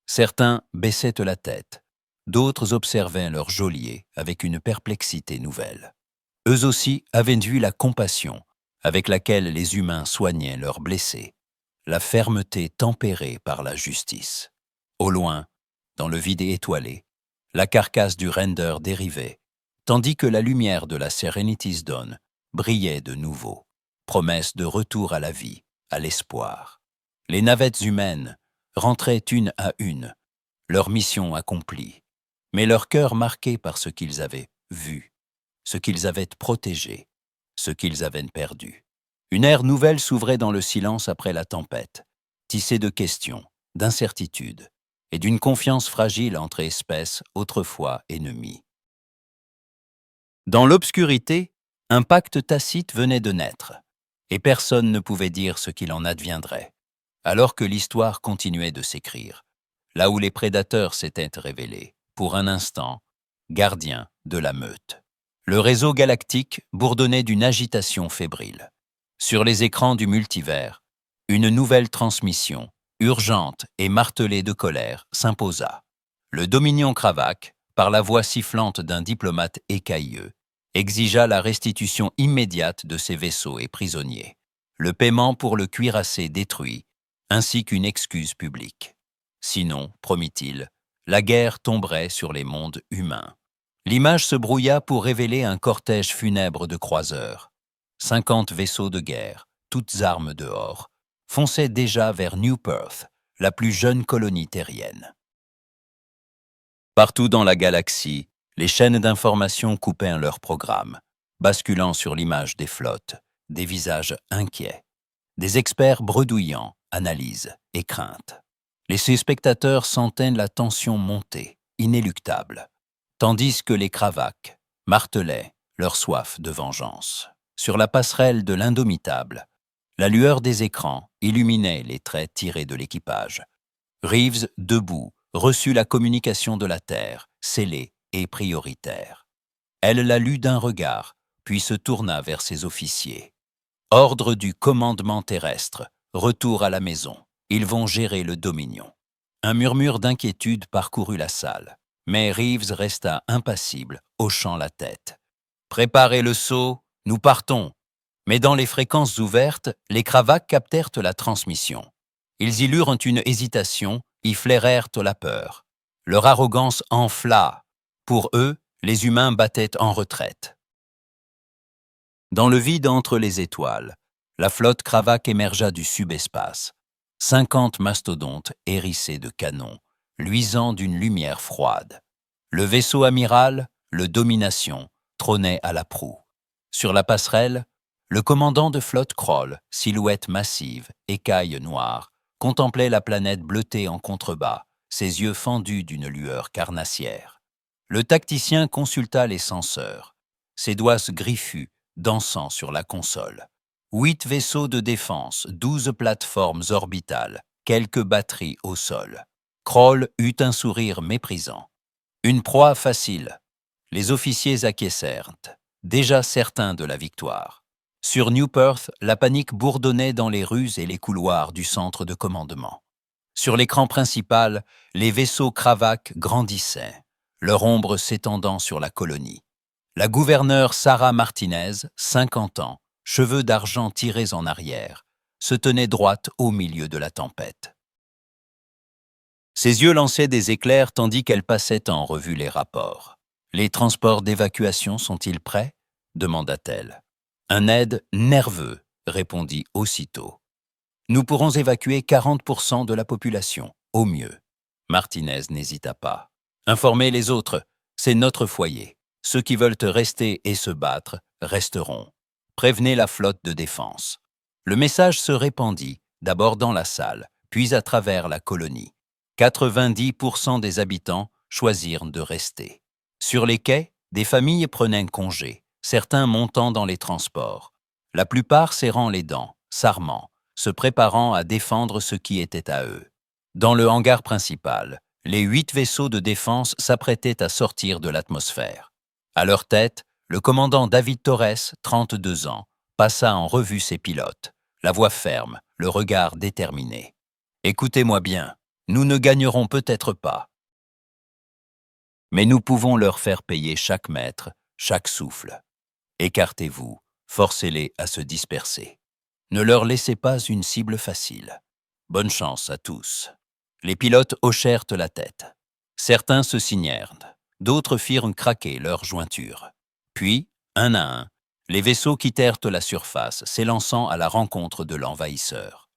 Certains baissaient la tête, d'autres observaient leur geôlier avec une perplexité nouvelle. Eux aussi avaient vu la compassion avec laquelle les humains soignaient leurs blessés, la fermeté tempérée par la justice. Au loin, dans le vide étoilé, la carcasse du Render dérivait, tandis que la lumière de la Serenity's Dawn brillait de nouveau, promesse de retour à la vie, à l'espoir. Les navettes humaines rentraient une à une, leur mission accomplie, mais leur cœur marqué par ce qu'ils avaient vu, ce qu'ils avaient protégé, ce qu'ils avaient perdu. Une ère nouvelle s'ouvrait dans le silence après la tempête, tissée de questions, d'incertitudes et d'une confiance fragile entre espèces autrefois ennemies. Dans l'obscurité, un pacte tacite venait de naître, et personne ne pouvait dire ce qu'il en adviendrait, alors que l'histoire continuait de s'écrire, là où les prédateurs s'étaient révélés, pour un instant, gardiens de la meute. Le réseau galactique bourdonnait d'une agitation fébrile. Sur les écrans du multivers, une nouvelle transmission, urgente et martelée de colère, s'imposa. Le Dominion Kravac, par la voix sifflante d'un diplomate écailleux, exigea la restitution immédiate de ses vaisseaux et prisonniers, le paiement pour le cuirassé détruit, ainsi qu'une excuse publique. Sinon, promit-il, la guerre tomberait sur les mondes humains. L'image se brouilla pour révéler un cortège funèbre de croiseurs. 50 vaisseaux de guerre, toutes armes dehors, fonçaient déjà vers New Perth, la plus jeune colonie terrienne. Partout dans la galaxie, les chaînes d'information coupaient leur programme, basculant sur l'image des flottes, des visages inquiets, des experts bredouillants, analyses et craintes. Les spectateurs sentaient la tension monter, inéluctable, tandis que les Kravac martelaient leur soif de vengeance. Sur la passerelle de l'Indomitable, la lueur des écrans illuminait les traits tirés de l'équipage. Reeves, debout, reçut la communication de la Terre, scellée et prioritaire. Elle la lut d'un regard, puis se tourna vers ses officiers. Ordre du commandement terrestre, retour à la maison. Ils vont gérer le Dominion. Un murmure d'inquiétude parcourut la salle, mais Reeves resta impassible, hochant la tête. « Préparez le saut, nous partons !» Mais dans les fréquences ouvertes, les Cravaques captèrent la transmission. Ils y lurent une hésitation, y flairèrent la peur. Leur arrogance enfla. Pour eux, les humains battaient en retraite. Dans le vide entre les étoiles, la flotte Cravaque émergea du subespace. 50 mastodontes hérissés de canons, luisant d'une lumière froide. Le vaisseau amiral, le Domination, trônait à la proue. Sur la passerelle, le commandant de flotte Kroll, silhouette massive, écaille noire, contemplait la planète bleutée en contrebas, ses yeux fendus d'une lueur carnassière. Le tacticien consulta les senseurs, ses doigts griffus dansant sur la console. 8 vaisseaux de défense, 12 plateformes orbitales, quelques batteries au sol. Kroll eut un sourire méprisant. Une proie facile. Les officiers acquiescèrent, déjà certains de la victoire. Sur New Perth, la panique bourdonnait dans les rues et les couloirs du centre de commandement. Sur l'écran principal, les vaisseaux Cravaques grandissaient, leur ombre s'étendant sur la colonie. La gouverneure Sarah Martinez, 50 ans, cheveux d'argent tirés en arrière, se tenait droite au milieu de la tempête. Ses yeux lançaient des éclairs tandis qu'elle passait en revue les rapports. « Les transports d'évacuation sont-ils prêts ?» demanda-t-elle. Un aide nerveux répondit aussitôt. « Nous pourrons évacuer 40% de la population, au mieux. » Martinez n'hésita pas. « Informez les autres, c'est notre foyer. Ceux qui veulent rester et se battre resteront. Prévenez la flotte de défense. » Le message se répandit, d'abord dans la salle, puis à travers la colonie. 90% des habitants choisirent de rester. Sur les quais, des familles prenaient congé, certains montant dans les transports. La plupart serrant les dents, s'armant, se préparant à défendre ce qui était à eux. Dans le hangar principal, les 8 vaisseaux de défense s'apprêtaient à sortir de l'atmosphère. À leur tête, le commandant David Torres, 32 ans, passa en revue ses pilotes, la voix ferme, le regard déterminé. « Écoutez-moi bien, nous ne gagnerons peut-être pas. Mais nous pouvons leur faire payer chaque mètre, chaque souffle. Écartez-vous, forcez-les à se disperser. Ne leur laissez pas une cible facile. Bonne chance à tous. » Les pilotes hochèrent la tête. Certains se signèrent, d'autres firent craquer leurs jointures. Puis, un à un, les vaisseaux quittèrent la surface, s'élançant à la rencontre de l'envahisseur.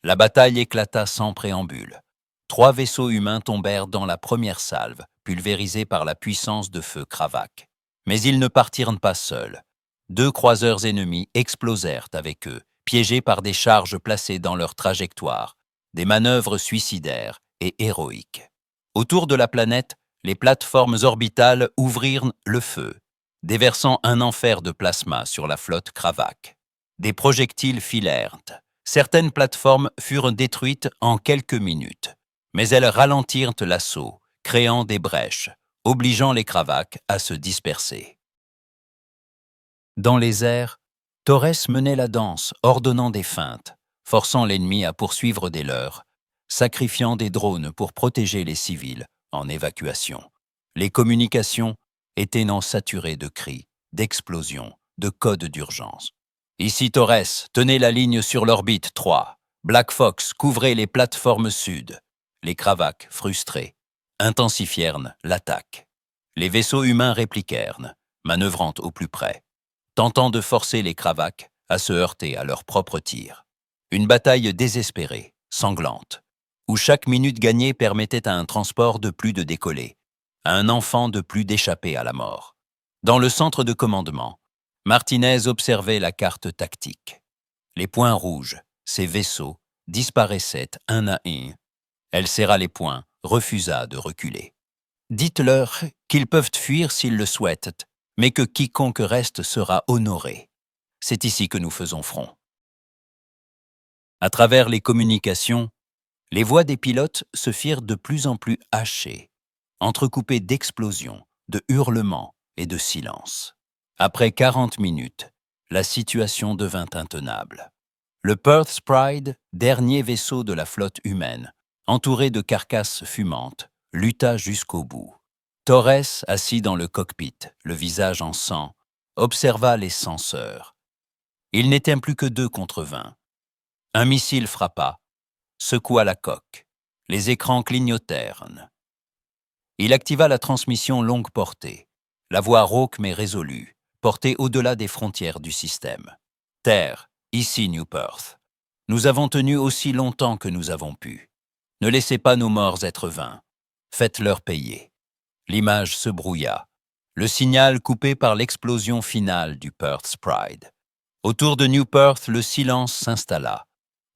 La bataille éclata sans préambule. 3 vaisseaux humains tombèrent dans la première salve, pulvérisés par la puissance de feu Cravaque. Mais ils ne partirent pas seuls. 2 croiseurs ennemis explosèrent avec eux, piégés par des charges placées dans leur trajectoire, des manœuvres suicidaires et héroïques. Autour de la planète, les plateformes orbitales ouvrirent le feu, déversant un enfer de plasma sur la flotte Cravaque. Des projectiles filèrent. Certaines plateformes furent détruites en quelques minutes, mais elles ralentirent l'assaut, créant des brèches, obligeant les Cravaques à se disperser. Dans les airs, Torres menait la danse, ordonnant des feintes, forçant l'ennemi à poursuivre des leurs, sacrifiant des drones pour protéger les civils en évacuation. Les communications étaient saturées de cris, d'explosions, de codes d'urgence. « Ici Torres, tenez la ligne sur l'orbite 3. Black Fox, couvrez les plateformes sud. » Les Cravaques, frustrés, intensifièrent l'attaque. Les vaisseaux humains répliquèrent, manœuvrant au plus près, tentant de forcer les Cravaques à se heurter à leurs propres tirs. Une bataille désespérée, sanglante, où chaque minute gagnée permettait à un transport de plus de décoller, à un enfant de plus d'échapper à la mort. Dans le centre de commandement, Martinez observait la carte tactique. Les points rouges, ces vaisseaux, disparaissaient un à un. Elle serra les poings, refusa de reculer. « Dites-leur qu'ils peuvent fuir s'ils le souhaitent, mais que quiconque reste sera honoré. C'est ici que nous faisons front. » À travers les communications, les voix des pilotes se firent de plus en plus hachées, entrecoupées d'explosions, de hurlements et de silence. Après 40 minutes, la situation devint intenable. Le Perth's Pride, dernier vaisseau de la flotte humaine, entouré de carcasses fumantes, lutta jusqu'au bout. Torres, assis dans le cockpit, le visage en sang, observa les senseurs. Il n'était plus que 2 contre 20. Un missile frappa, secoua la coque. Les écrans clignotèrent. Il activa la transmission longue portée. La voix rauque mais résolue, portée au-delà des frontières du système. Terre, ici New Perth. Nous avons tenu aussi longtemps que nous avons pu. Ne laissez pas nos morts être vains. Faites-leur payer. L'image se brouilla. Le signal coupé par l'explosion finale du Perth's Pride. Autour de New Perth, le silence s'installa,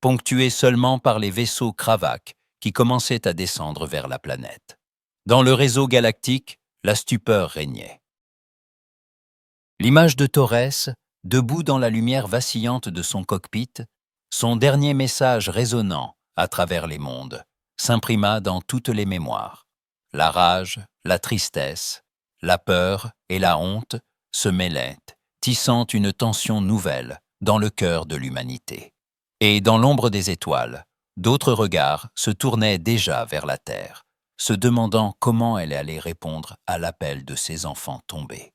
ponctué seulement par les vaisseaux Kravac qui commençaient à descendre vers la planète. Dans le réseau galactique, la stupeur régnait. L'image de Torres, debout dans la lumière vacillante de son cockpit, son dernier message résonnant à travers les mondes, s'imprima dans toutes les mémoires. La rage, la tristesse, la peur et la honte se mêlaient, tissant une tension nouvelle dans le cœur de l'humanité. Et dans l'ombre des étoiles, d'autres regards se tournaient déjà vers la Terre, se demandant comment elle allait répondre à l'appel de ses enfants tombés.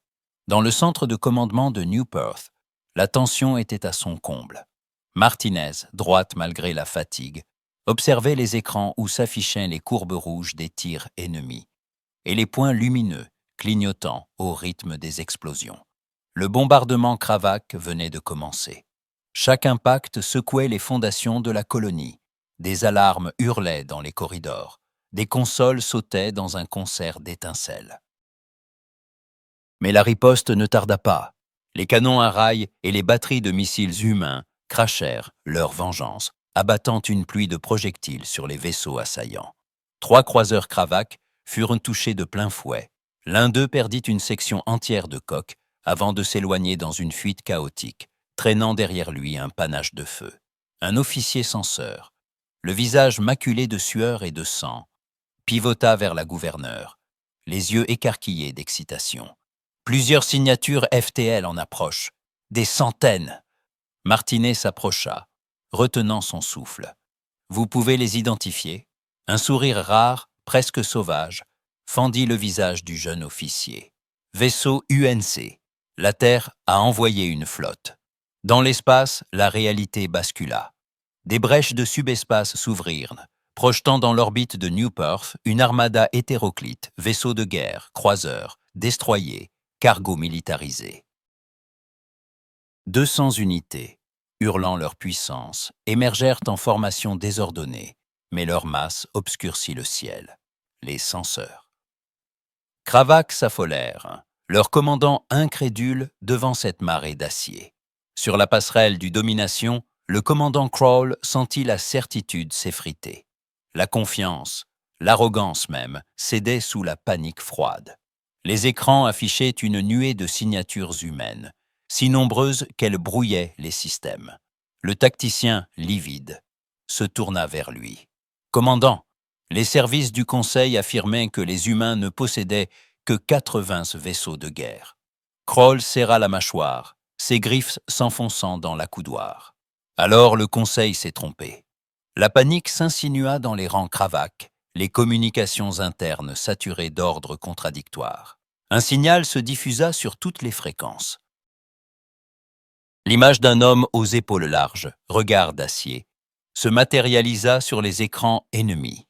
Dans le centre de commandement de New Perth, la tension était à son comble. Martinez, droite malgré la fatigue, observait les écrans où s'affichaient les courbes rouges des tirs ennemis et les points lumineux clignotant au rythme des explosions. Le bombardement Kravac venait de commencer. Chaque impact secouait les fondations de la colonie. Des alarmes hurlaient dans les corridors. Des consoles sautaient dans un concert d'étincelles. Mais la riposte ne tarda pas. Les canons à rail et les batteries de missiles humains crachèrent leur vengeance, abattant une pluie de projectiles sur les vaisseaux assaillants. 3 croiseurs Kravac furent touchés de plein fouet. L'un d'eux perdit une section entière de coque avant de s'éloigner dans une fuite chaotique, traînant derrière lui un panache de feu. Un officier censeur, le visage maculé de sueur et de sang, pivota vers la gouverneure, les yeux écarquillés d'excitation. Plusieurs signatures FTL en approche. Des centaines. Martinet s'approcha, retenant son souffle. Vous pouvez les identifier? Un sourire rare, presque sauvage, fendit le visage du jeune officier. Vaisseau UNC. La Terre a envoyé une flotte. Dans l'espace, la réalité bascula. Des brèches de subespace s'ouvrirent, projetant dans l'orbite de New Perth une armada hétéroclite, vaisseaux de guerre, croiseurs, destroyers, cargo militarisés. 200 unités, hurlant leur puissance, émergèrent en formation désordonnée, mais leur masse obscurcit le ciel. Les censeurs. Kravac s'affolèrent, leur commandant incrédule devant cette marée d'acier. Sur la passerelle du Domination, le commandant Crawl sentit la certitude s'effriter. La confiance, l'arrogance même, cédaient sous la panique froide. Les écrans affichaient une nuée de signatures humaines, si nombreuses qu'elles brouillaient les systèmes. Le tacticien, livide, se tourna vers lui. « Commandant, les services du Conseil affirmaient que les humains ne possédaient que 80 vaisseaux de guerre. » Kroll serra la mâchoire, ses griffes s'enfonçant dans l'accoudoir. Alors le Conseil s'est trompé. La panique s'insinua dans les rangs Kravac, les communications internes saturées d'ordres contradictoires. Un signal se diffusa sur toutes les fréquences. L'image d'un homme aux épaules larges, regard d'acier, se matérialisa sur les écrans ennemis.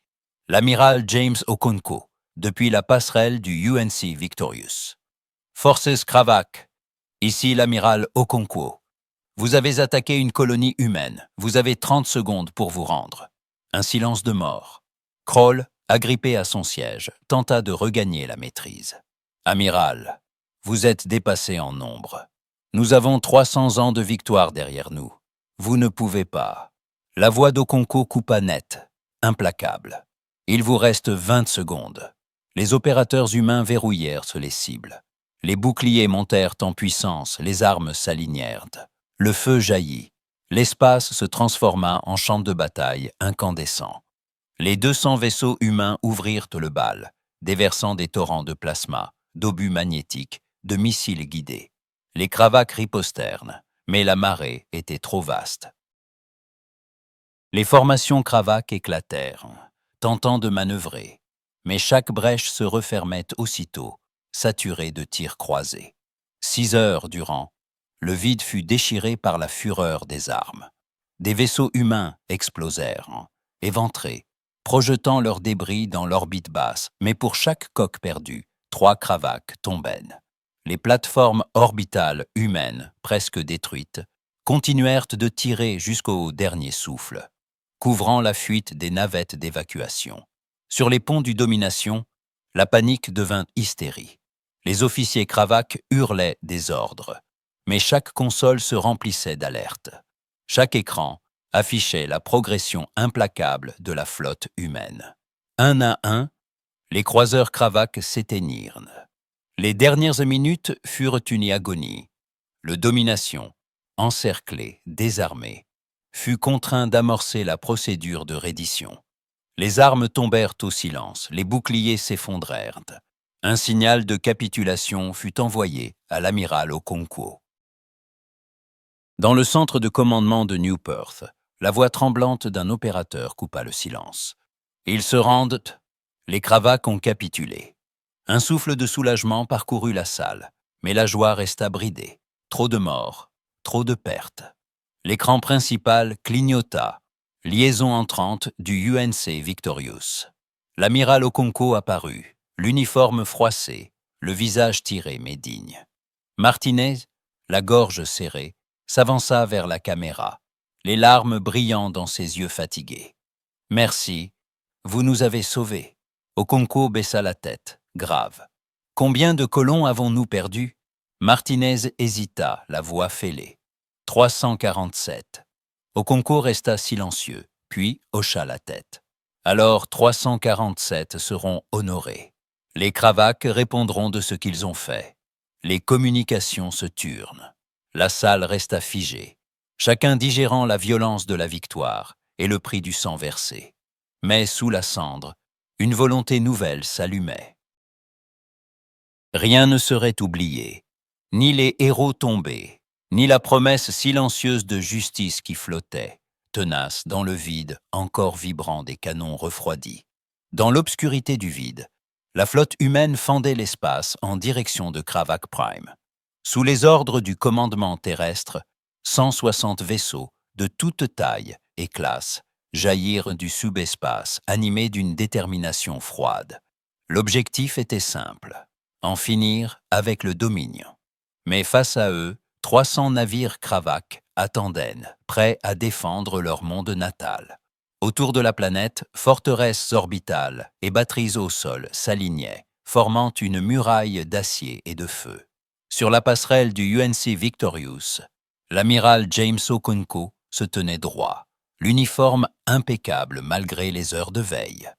L'amiral James Okonkwo, depuis la passerelle du UNC Victorious. Forces Kravac, ici l'amiral Okonkwo. Vous avez attaqué une colonie humaine. Vous avez 30 secondes pour vous rendre. Un silence de mort. Kroll, agrippé à son siège, tenta de regagner la maîtrise. Amiral, vous êtes dépassé en nombre. Nous avons 300 ans de victoire derrière nous. Vous ne pouvez pas. La voix d'Okonkwo coupa net, implacable. Il vous reste 20 secondes. Les opérateurs humains verrouillèrent les cibles. Les boucliers montèrent en puissance, les armes s'alignèrent. Le feu jaillit. L'espace se transforma en champ de bataille incandescent. Les 200 vaisseaux humains ouvrirent le bal, déversant des torrents de plasma, d'obus magnétiques, de missiles guidés. Les Kravac ripostèrent, mais la marée était trop vaste. Les formations Kravac éclatèrent, tentant de manœuvrer, mais chaque brèche se refermait aussitôt, saturée de tirs croisés. 6 heures durant, le vide fut déchiré par la fureur des armes. Des vaisseaux humains explosèrent, éventrés, projetant leurs débris dans l'orbite basse, mais pour chaque coque perdue, 3 cravaques tombaient. Les plateformes orbitales humaines, presque détruites, continuèrent de tirer jusqu'au dernier souffle, couvrant la fuite des navettes d'évacuation. Sur les ponts du Domination, la panique devint hystérie. Les officiers cravaques hurlaient des ordres, mais chaque console se remplissait d'alertes. Chaque écran affichait la progression implacable de la flotte humaine. Un à un, les croiseurs cravaques s'éteignirent. Les dernières minutes furent une agonie. Le Domination, encerclé, désarmé, fut contraint d'amorcer la procédure de reddition. Les armes tombèrent au silence, les boucliers s'effondrèrent. Un signal de capitulation fut envoyé à l'amiral Okonkwo. Dans le centre de commandement de New Perth, la voix tremblante d'un opérateur coupa le silence. Ils se rendent. Les cravaques ont capitulé. Un souffle de soulagement parcourut la salle, mais la joie resta bridée. Trop de morts, trop de pertes. L'écran principal clignota. Liaison entrante du UNC Victorious. L'amiral Okonkwo apparut, l'uniforme froissé, le visage tiré mais digne. Martinez, la gorge serrée, s'avança vers la caméra, les larmes brillant dans ses yeux fatigués. « Merci, vous nous avez sauvés. » Okonkwo baissa la tête, grave. « Combien de colons avons-nous perdus ?» Martinez hésita, la voix fêlée. « 347. » Okonkwo resta silencieux, puis hocha la tête. « Alors 347 seront honorés. Les cravaques répondront de ce qu'ils ont fait. » Les communications se turent. La salle resta figée, chacun digérant la violence de la victoire et le prix du sang versé. Mais sous la cendre, une volonté nouvelle s'allumait. Rien ne serait oublié, ni les héros tombés, ni la promesse silencieuse de justice qui flottait, tenace dans le vide encore vibrant des canons refroidis. Dans l'obscurité du vide, la flotte humaine fendait l'espace en direction de Cravak Prime. Sous les ordres du commandement terrestre, 160 vaisseaux de toute taille et classe jaillirent du subespace animés d'une détermination froide. L'objectif était simple, en finir avec le Dominion. Mais face à eux, 300 navires cravaques attendaient, prêts à défendre leur monde natal. Autour de la planète, forteresses orbitales et batteries au sol s'alignaient, formant une muraille d'acier et de feu. Sur la passerelle du UNC Victorious, l'amiral James Okonkwo se tenait droit, l'uniforme impeccable malgré les heures de veille.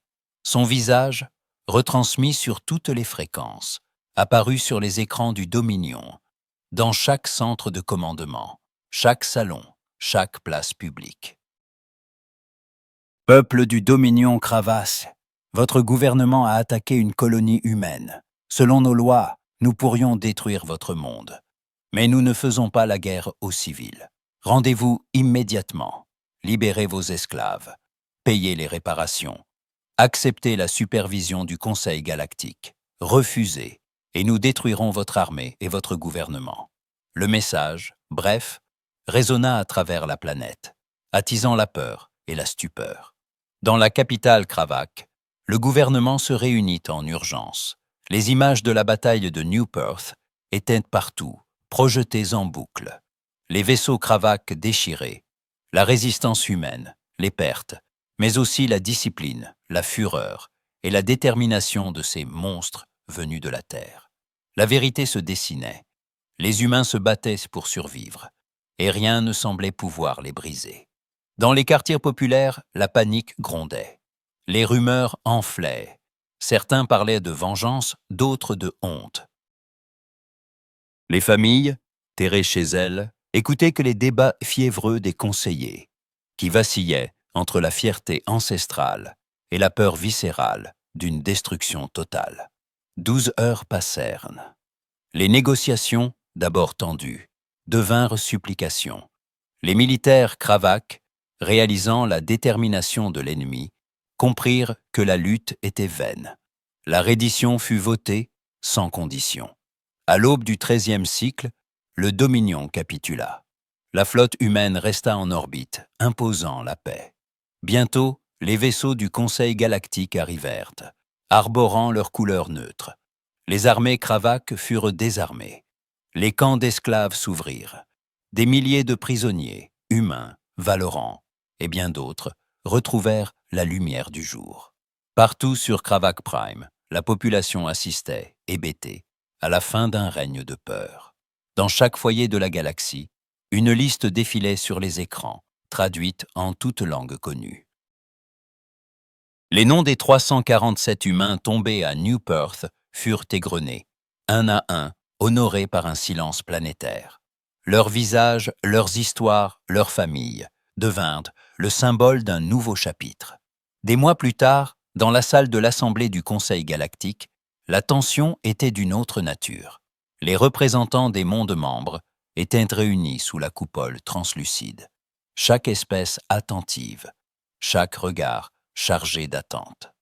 Son visage, retransmis sur toutes les fréquences, apparut sur les écrans du Dominion, dans chaque centre de commandement, chaque salon, chaque place publique. Peuple du Dominion Cravasse, votre gouvernement a attaqué une colonie humaine. Selon nos lois, nous pourrions détruire votre monde. Mais nous ne faisons pas la guerre aux civils. Rendez-vous immédiatement. Libérez vos esclaves. Payez les réparations. Acceptez la supervision du Conseil galactique. Refusez, et nous détruirons votre armée et votre gouvernement. Le message, bref, résonna à travers la planète, attisant la peur et la stupeur. Dans la capitale Cravak, le gouvernement se réunit en urgence. Les images de la bataille de New Perth étaient partout, projetées en boucle. Les vaisseaux cravaques déchirés, la résistance humaine, les pertes, mais aussi la discipline, la fureur et la détermination de ces monstres venus de la Terre. La vérité se dessinait. Les humains se battaient pour survivre, et rien ne semblait pouvoir les briser. Dans les quartiers populaires, la panique grondait. Les rumeurs enflaient. Certains parlaient de vengeance, d'autres de honte. Les familles, terrées chez elles, écoutaient que les débats fiévreux des conseillers, qui vacillaient entre la fierté ancestrale et la peur viscérale d'une destruction totale. 12 heures passèrent. Les négociations, d'abord tendues, devinrent supplications. Les militaires cravaques, réalisant la détermination de l'ennemi, comprirent que la lutte était vaine. La reddition fut votée sans condition. À l'aube du XIIIe cycle, le Dominion capitula. La flotte humaine resta en orbite, imposant la paix. Bientôt, les vaisseaux du Conseil galactique arrivèrent, arborant leurs couleurs neutres. Les armées Kravak furent désarmées. Les camps d'esclaves s'ouvrirent. Des milliers de prisonniers, humains, valorants, et bien d'autres, retrouvèrent la lumière du jour. Partout sur Kravak Prime, la population assistait, hébétée, à la fin d'un règne de peur. Dans chaque foyer de la galaxie, une liste défilait sur les écrans, traduite en toute langue connue. Les noms des 347 humains tombés à New Perth furent égrenés, un à un, honorés par un silence planétaire. Leurs visages, leurs histoires, leurs familles devinrent le symbole d'un nouveau chapitre. Des mois plus tard, dans la salle de l'Assemblée du Conseil galactique, la tension était d'une autre nature. Les représentants des mondes membres étaient réunis sous la coupole translucide. Chaque espèce attentive, chaque regard chargé d'attente.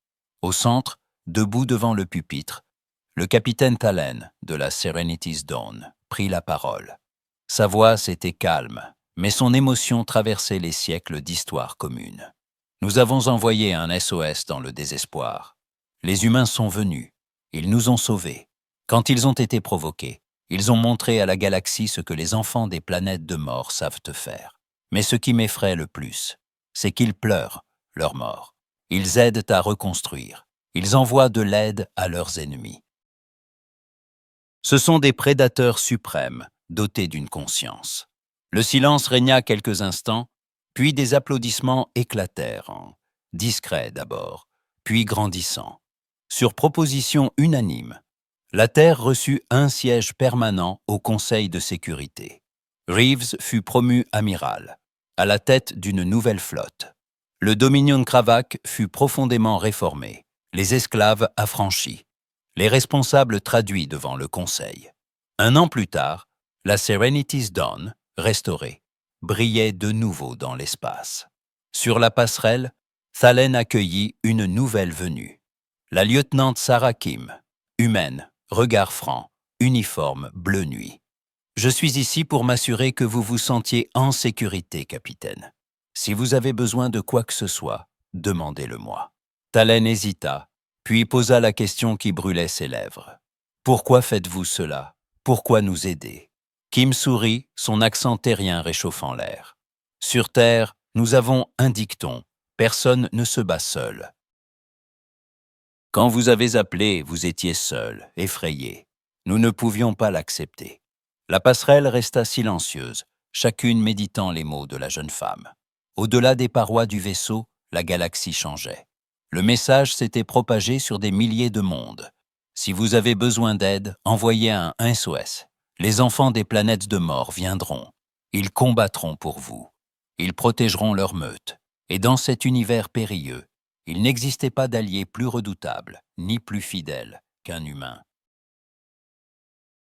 Au centre, debout devant le pupitre, le capitaine Talen de la Serenity's Dawn prit la parole. Sa voix était calme, mais son émotion traversait les siècles d'histoire commune. Nous avons envoyé un SOS dans le désespoir. Les humains sont venus, ils nous ont sauvés. Quand ils ont été provoqués, ils ont montré à la galaxie ce que les enfants des planètes de mort savent faire. Mais ce qui m'effraie le plus, c'est qu'ils pleurent leur mort. Ils aident à reconstruire. Ils envoient de l'aide à leurs ennemis. Ce sont des prédateurs suprêmes, dotés d'une conscience. Le silence régna quelques instants, puis des applaudissements éclatèrent, discrets d'abord, puis grandissants. Sur proposition unanime, la Terre reçut un siège permanent au Conseil de sécurité. Reeves fut promu amiral, à la tête d'une nouvelle flotte. Le Dominion Kravak fut profondément réformé, les esclaves affranchis, les responsables traduits devant le Conseil. Un an plus tard, la Serenity's Dawn, restaurée, brillait de nouveau dans l'espace. Sur la passerelle, Talen accueillit une nouvelle venue. La lieutenante Sarah Kim, humaine, regard franc, uniforme bleu nuit. « Je suis ici pour m'assurer que vous vous sentiez en sécurité, capitaine. Si vous avez besoin de quoi que ce soit, demandez-le-moi. » Talen hésita, puis posa la question qui brûlait ses lèvres. « Pourquoi faites-vous cela? Pourquoi nous aider ?» Kim sourit, son accent terrien réchauffant l'air. « Sur Terre, nous avons un dicton. Personne ne se bat seul. Quand vous avez appelé, vous étiez seul, effrayé. Nous ne pouvions pas l'accepter. » La passerelle resta silencieuse, chacune méditant les mots de la jeune femme. Au-delà des parois du vaisseau, la galaxie changeait. Le message s'était propagé sur des milliers de mondes. Si vous avez besoin d'aide, envoyez un SOS. Les enfants des planètes de mort viendront. Ils combattront pour vous. Ils protégeront leur meute. Et dans cet univers périlleux, il n'existait pas d'allié plus redoutable, ni plus fidèle qu'un humain.